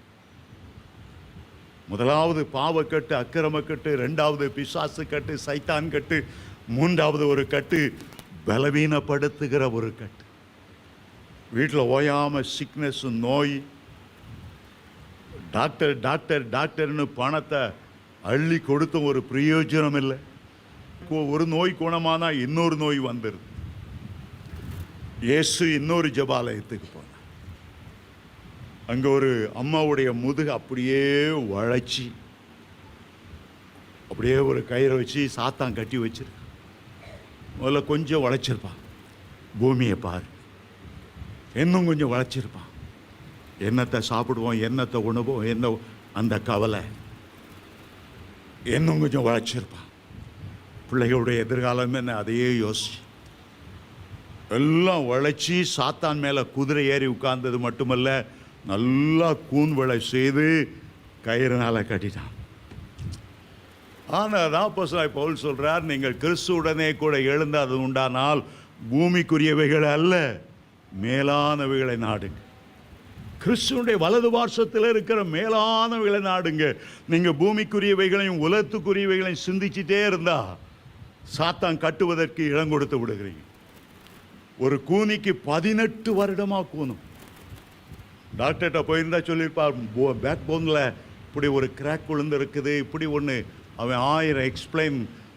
முதலாவது பாவக்கட்டு, அக்கிரமக்கட்டு, 2வது பிசாசு கட்டு, சைத்தான் கட்டு, 3வது ஒரு கட்டு பலவீனப்படுத்துகிற ஒரு கட்டு. வீட்டில் ஓயாம சிக்னஸ், நோய். டாக்டர் டாக்டர் டாக்டர்னு பணத்தை அள்ளி கொடுத்தும் ஒரு பிரயோஜனம் இல்லை. ஒரு நோய் குணமானா இன்னொரு நோய் வந்துடுது. இயேசு இன்னொரு ஜெபாலயத்துக்கு போனார். அங்கே ஒரு அம்மாவுடைய முதுகு அப்படியே வளைச்சி, அப்படியே ஒரு கயிறை வச்சு சாத்தான் கட்டி வச்சிருக்கு. முதல்ல கொஞ்சம் வளைச்சிருப்பான். பூமியை பாரு, இன்னும் கொஞ்சம் வளைச்சிருப்பான். என்னத்தை சாப்பிடுவோம், என்னத்தை உணவோம், என்ன அந்த கவலை. இன்னும் கொஞ்சம் வளைச்சிருப்பான். பிள்ளைகளுடைய எதிர்காலம் என்ன, அதையே யோசி. எல்லாம் வளைச்சி சாத்தான் மேலே குதிரை ஏறி உட்கார்ந்தது மட்டுமல்ல, நல்லா கூன்வளை செய்து கயிறுனால கட்டிட்டான். ஆனால் அப்போஸ்தலனாகிய பவுல் சொல்றார், நீங்கள் கிறிஸ்துவுடனே கூட எழுந்தது உண்டானால் பூமிக்குரியவைகள் அல்ல, மேலானவைகளை நாடுங்க. கிறிஸ்துவனுடைய வலது பார்சத்தில் இருக்கிற மேலானவைகளை நாடுங்க. நீங்க பூமிக்குரியவைகளையும் உலகத்துக்குரியவைகளையும் சிந்திச்சுட்டே இருந்தா சாத்தான் கட்டுவதற்கு இடம் கொடுத்து விடுகிறீங்க. ஒரு கூனிக்கு 18 வருடமா கூணும். டாக்டர்கிட்ட போயிருந்தா சொல்லியிருப்பார், பேக் போனில் இப்படி ஒரு கிராக் விழுந்து இருக்குது, இப்படி ஒன்று. அவன் 1000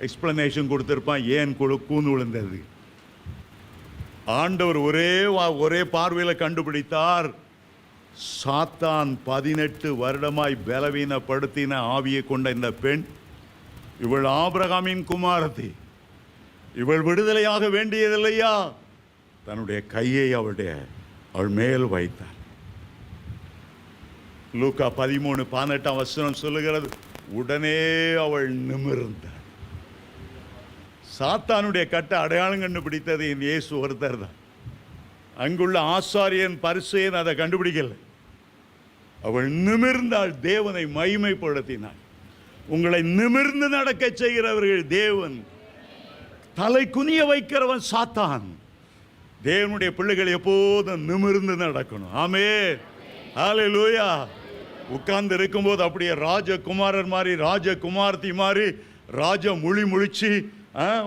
எக்ஸ்பிளனேஷன் கொடுத்துருப்பான் ஏன் கூன் விழுந்தது. ஆண்டவர் ஒரே பார்வையில் கண்டுபிடித்தார். சாத்தான் 18 வருடமாய் பலவீனப்படுத்தின ஆவியை கொண்ட இந்த பெண், இவள் ஆபிரகாமின் குமாரத்தி, இவள் விடுதலையாக வேண்டியதில்லையா? தன்னுடைய கையை அவள் மேல் வைத்தார். லூக்கா 13:18 சொல்லுகிறது, உடனே அவள் நிமிர்ந்தாள். சாத்தானுடைய கட்டை அடையாளம் கண்டுபிடித்தது என் இயேசு ஒருத்தர் தான். அங்குள்ள ஆசாரியன் பரிசேயன் அதை கண்டுபிடிக்கல. அவள் நிமிர்ந்தாள், தேவனை மகிமைப்படுத்தினாள். உங்களை நிமிர்ந்து நடக்க செய்கிறவர்கள் தேவன். தலை குனிய வைக்கிறவன் சாத்தான். தேவனுடைய பிள்ளைகள் எப்போதும் நிமிர்ந்து நடக்கணும். ஆமென், ஹல்லேலூயா. உட்கார்ந்து இருக்கும்போது அப்படியே ராஜகுமாரர் மாதிரி, ராஜகுமார்த்தி மாதிரி ராஜ முழிச்சு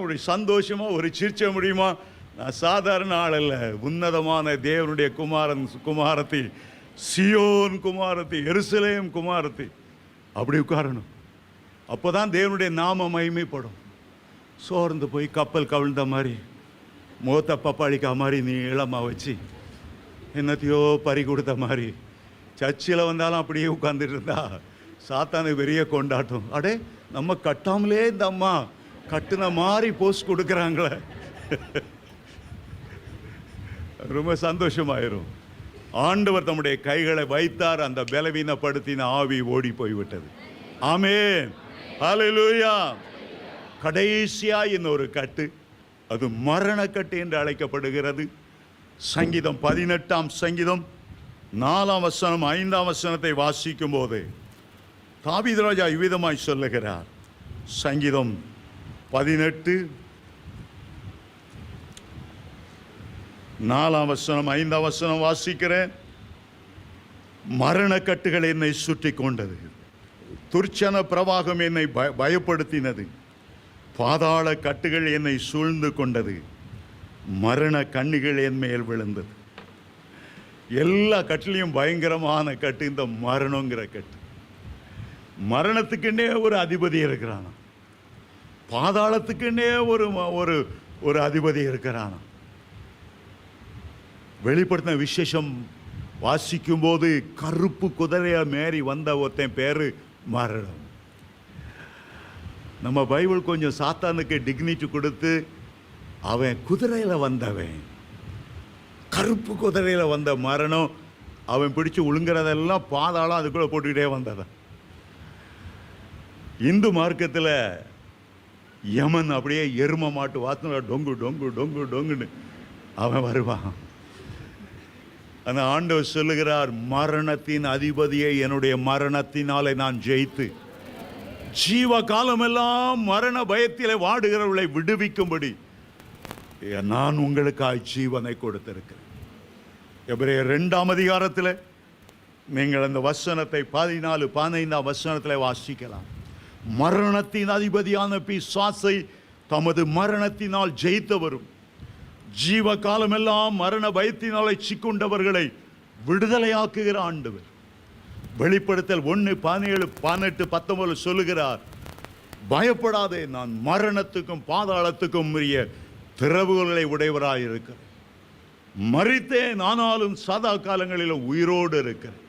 ஒரு சந்தோஷமா ஒரு சிரிச்ச முடியுமா? நான் சாதாரண ஆள் அல்ல, உன்னதமான தேவனுடைய குமாரத்தி சியோன் குமாரத்தி, எருசலேம் குமாரத்தி, அப்படி உட்காரணும். அப்போதான் தேவனுடைய நாம மகிமைப்படும். சோர்ந்து போய் கப்பல் கவிழ்ந்த மாதிரி முகத்தை பப்பாளிக்கா மாதிரி நீளமாக வச்சு என்னத்தையோ பறி கொடுத்த மாதிரி சர்ச்சில் வந்தாலும் அப்படியே உட்காந்துட்டு இருந்தா சாத்தானு பெரிய கொண்டாட்டம். அடே, நம்ம கட்டாமலே இந்த அம்மா கட்டுன மாதிரி போஸ்ட் கொடுக்குறாங்களே, ரொம்ப சந்தோஷமாயிரும். ஆண்டவர் தம்முடைய கைகளை வைத்தார், அந்த பலவீனப்படுத்தின ஆவி ஓடி போய்விட்டது. ஆமென், ஹல்லேலூயா. கடைசியா இன்னொரு கட்டு, அது மரணக்கட்டு என்று அழைக்கப்படுகிறது. சங்கீதம் 18ஆம் சங்கீதம் 4ஆம் வசனம் 5ஆம் வசனத்தை வாசிக்கும் போது தாவீது ராஜா இவ்விதமாய் சொல்லுகிறார். சங்கீதம் 18 4ஆம் வசனம் 5ஆம் வசனம் வாசிக்கிறேன். மரணக்கட்டுகள் என்னை சுற்றி கொண்டது, துர்ச்சன பிரவாகம் என்னை பயப்படுத்தினது, பாதாள கட்டுகள் என்னை சூழ்ந்து கொண்டது, மரண கண்ணிகள் என் மேல் விழுந்தது. எல்லா கட்டிலையும் பயங்கரமான கட்டு இந்த மரணங்கிற கட்டு. மரணத்துக்குன்னே ஒரு அதிபதி இருக்கிறான், பாதாளத்துக்குன்னே ஒரு ஒரு ஒரு அதிபதி இருக்கிறான். வெளிப்படுத்தின விசேஷம் வாசிக்கும் போது கருப்பு குதிரையா மேறி வந்த ஒருத்தன் பேரு மரணம். நம்ம பைபிள் கொஞ்சம் சாத்தானுக்கு டிக்னிட்டி கொடுத்து, அவன் குதிரையில வந்தவன், கருப்பு குதிரையில வந்த மரணம், அவன் பிடிச்சு உழுங்குறதெல்லாம் பாதாளம் அதுக்குள்ள போட்டுக்கிட்டே வந்ததான். இந்து மார்க்கத்தில் யமன் அப்படியே எரும மாட்டு வாசனை டொங்கு டொங்கு டொங்கு டொங்குன்னு அவன் வருவான். அந்த ஆண்டவர் சொல்லுகிறார், மரணத்தின் அதிபதியை என்னுடைய மரணத்தினாலே நான் ஜெயித்து ஜீவ காலமெல்லாம் மரண பயத்திலே வாடுகிறவர்களை விடுவிக்கும்படி நான் உங்களுக்காய் ஜீவனை கொடுத்திருக்கிறேன். எபிரேயர் 2ஆம் அதிகாரத்தில் நீங்கள் அந்த வசனத்தை 14-15ஆம் வசனத்தில் வாசிக்கலாம். மரணத்தின் அதிபதியான பிசாசை தமது மரணத்தினால் ஜெயித்தவரும் ஜீவ காலமெல்லாம் மரண பயத்தினாலே சிக்குண்டவர்களை விடுதலையாக்குகிற ஆண்டவர். வெளிப்படுத்தல் 1:17-18 சொல்லுகிறார், பயப்படாதே, நான் மரணத்துக்கும் பாதாளத்துக்கும் உரிய திறவுகளை உடையவராய் இருக்கிறேன். மரித்தேன், ஆனாலும் சதா காலங்களிலும் உயிரோடு இருக்கிறேன்.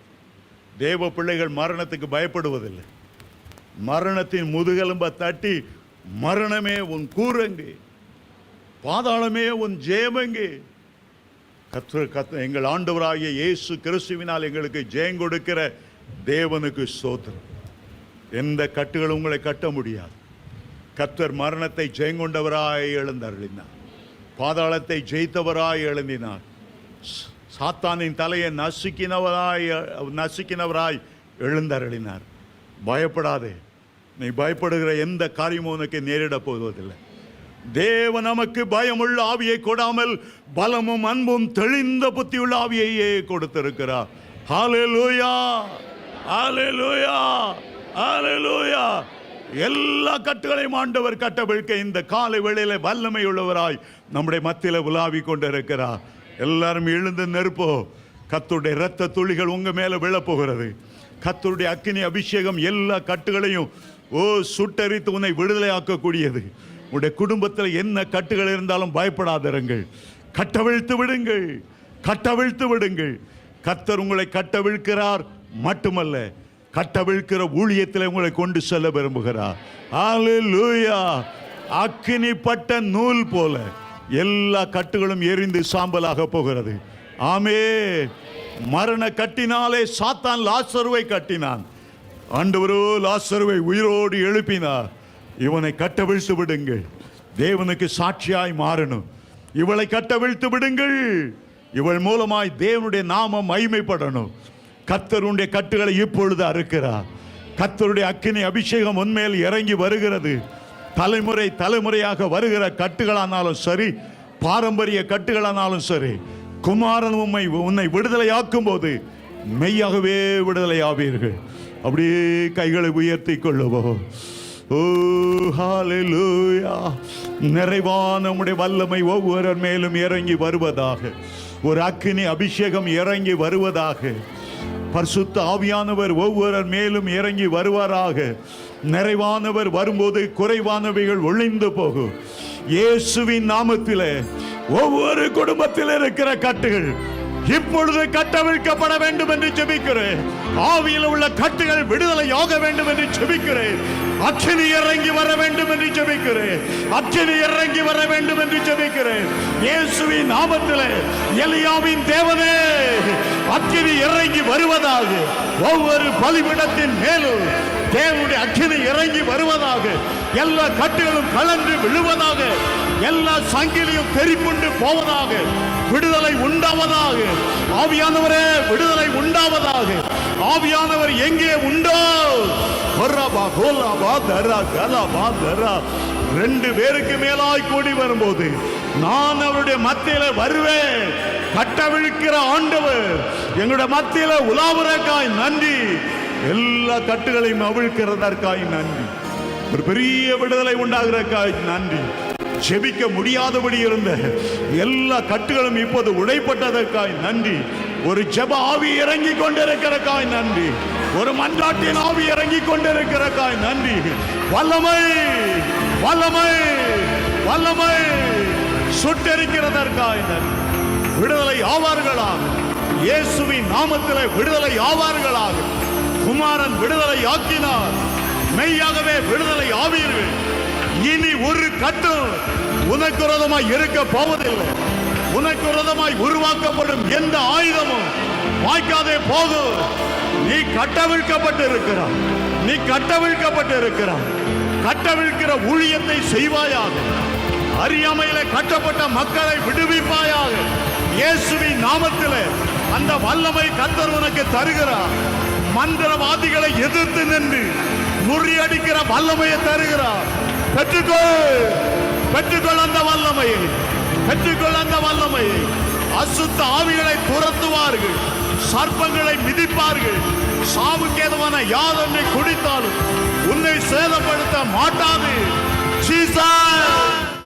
தேவ பிள்ளைகள் மரணத்துக்கு பயப்படுவதில்லை. மரணத்தின் முதுகெலும்பை தட்டி, மரணமே உன் கூரங்கே, பாதாளமே உன் ஜெயமெங்கே, எங்கள் ஆண்டவராகிய இயேசு கிறிஸ்துவினால் எங்களுக்கு ஜெயம் கொடுக்கிற தேவனுக்கு ஸ்தோத்திரம். எந்த கட்டுகளும் உங்களை கட்ட முடியாது. கர்த்தர் மரணத்தை ஜெயங்கொண்டவராய் எழுந்தருளினார், பாதாளத்தை ஜெயித்தவராய் எழுந்தினார், சாத்தானின் தலையை நசுக்கினவராய் எழுந்தருளினார். பயப்படாதே, நீ பயப்படுகிற எந்த காரியமும் உனக்கு நேரிட போவதில்லை. தேவன் நமக்கு பயமுள்ள ஆவியை கொடாமல் பலமும் அன்பும் தெளிந்த புத்தியுள்ள ஆவியையே கொடுத்திருக்கிறார். ஹல்லேலூயா, ஹல்லேலூயா, ஹல்லேலூயா. எல்லா கட்டுகளையும் ஆண்டவர் கட்டவிழ்க்க இந்த காலை வேளையில வல்லமை உள்ளவராய் நம்முடைய மத்தியில உலாவி கொண்டிருக்கிறார். எல்லாரும் எழுந்து நெருப்போ, கர்த்தருடைய இரத்த துளிகள் உங்க மேல விழப்போகிறது. கர்த்தருடைய அக்கினி அபிஷேகம் எல்லா கட்டுகளையும் சுட்டரித்து உன்னை விடுதலையாக்கக்கூடியது. உடைய குடும்பத்தில் என்ன கட்டுகள் இருந்தாலும் பயப்படாதிருங்கள், கட்டவிழ்த்து விடுங்கள், கட்டவிழ்த்து விடுங்கள். கர்த்தர் உங்களை கட்டவிழ்க்கிறார் மட்டுமல்ல, கட்டவிழ்க்கிற ஊழியத்தில் உங்களை கொண்டு செல்ல விரும்புகிறார். ஹல்லேலூயா. அக்கினிப்பட்ட நூல் போல எல்லா கட்டுகளும் எரிந்து சாம்பலாக போகிறது. ஆமென். மரண கட்டினாலே சாத்தான் லாசருவை கட்டினான், ஆண்டவரோ லாசருவை உயிரோடு எழுப்பினார். இவனை கட்டவிழ்த்து விடுங்கள், தேவனுக்கு சாட்சியாய் மாறணும். இவளை கட்டவிழ்த்து விடுங்கள், இவள் மூலமாய் தேவனுடைய நாமம் மகிமைப்படணும். கர்த்தருடைய கட்டுகளை இப்பொழுது அறுக்கிறார். கர்த்தருடைய அக்கினி அபிஷேகம் உன்மேல் இறங்கி வருகிறது. தலைமுறை தலைமுறையாக வருகிற கட்டுகளானாலும் சரி, பாரம்பரிய கட்டுகளானாலும் சரி, குமாரன் உன்னை விடுதலையாக்கும் போது மெய்யாகவே விடுதலையாவீர்கள். அப்படியே கைகளை உயர்த்தி கொள்ளுவோம். ஓ ஹல்லேலூயா. நிறைவான உம்முடைய வல்லமை ஒவ்வொரு மேலும் இறங்கி வருவதாக, ஒரு அக்கினி அபிஷேகம் இறங்கி வருவதாக. பரிசுத்த ஆவியானவர் ஒவ்வொரு மேலும் இறங்கி வருவாராக. நிறைவானவர் வரும்போது குறைவானவைகள் ஒளிந்து போகும். இயேசுவின் நாமத்திலே ஒவ்வொரு குடும்பத்தில் இருக்கிற கட்டுகள் இப்பொழுது கட்டவிழ்க்கப்பட வேண்டும் என்று ஜெபிக்கிறேன். ஆவியில் உள்ள கட்டுகள் விடுதலையாக வேண்டும் என்று ஜெபிக்கிறேன். அக்கினி இறங்கி வர வேண்டும் என்று ஜெபிக்கிறேன். அக்கினி இறங்கி வர வேண்டும் என்று ஜெபிக்கிறேன். இயேசுவின் நாமத்திலே எலியாவின் தேவனே, அக்கினி இறங்கி வருவதாக. ஒவ்வொரு பலிபீடத்தின் மேலும் தேவனுடைய அக்கினி இறங்கி வருவதாக. எல்லா கட்டுகளும் கலந்து விழுவதாக. எல்லா சங்கிலியும் தெரிப்புண்டு போவதாக. விடுதலை உண்டாவதாக. ஆவியானவரே, விடுதலை உண்டாவதாக. ஆவியானவர் எங்கே உண்டோ, ரெண்டு பேருக்கு மேலாய் கூடி வரும்போது நான் அவருடைய மத்தியில வருவேன். கட்டவிழ்க்கிற ஆண்டவர் எங்களுடைய மத்தியில உலாவுறக்காய் நன்றி. எல்லா கட்டுகளையும் அவிழ்க்கிறதற்காய் நன்றி. ஒரு பெரிய விடுதலை உண்டாகிறக்காய் நன்றி. ஜெபிக்க முடியாதபடி இருந்த எல்லா கட்டுகளும் இப்போது உடைப்பட்டதற்காய் நன்றி. ஒரு ஜெப ஆவி இறங்கி கொண்டிருக்கிறக்காய் நன்றி. ஒரு மன்றாட்டின் ஆவி இறங்கி கொண்டிருக்கிறக்காய் நன்றி. வல்லமை வல்லமை வல்லமை சுட்டெரிக்கிறதற்காய் நன்றி. விடுதலை ஆவார்களாக. இயேசுவின் நாமத்திலே விடுதலை ஆவார்களாக. குமாரன் விடுதலை ஆக்கினார். மெய்யாகவே விடுதலை ஆவீர்கள். இனி ஒரு கட்டும் உனக்கு விரோதமாய் இருக்க போவதில்லை. உனக்கு விரோதமாய் உருவாக்கப்படும் எந்த ஆயுதமும் வாய்க்காதே போகும். நீ கட்டவிழ்க்கப்பட்டு இருக்கிறாய். நீ கட்டவிழ்க்கப்பட்டு இருக்கிறாய். கட்டவிழ்க்கிற ஊழியத்தை செய்வாயாக. அறியாமையிலே கட்டப்பட்ட மக்களை விடுவிப்பாயாக. இயேசுவின் நாமத்திலே அந்த வல்லமை கர்த்தர் உனக்கு தருகிறார். மந்திரவாதிகளை எதிர்த்து நின்று முறியடிக்கிற வல்லமையை தருகிறார். பெற்றுக்கொள், பெற்றுக்கொள் அந்த வல்லமையை, பெற்றுக்கொள் அந்த வல்லமையை. அசுத்த ஆவிகளை துரத்துவார்கள். சர்ப்பங்களை மிதிப்பார்கள். சாவுக்கேதுவான யாதொன்றை குடித்தாலும் உன்னை சேதப்படுத்த மாட்டாது. ஜீசஸ்.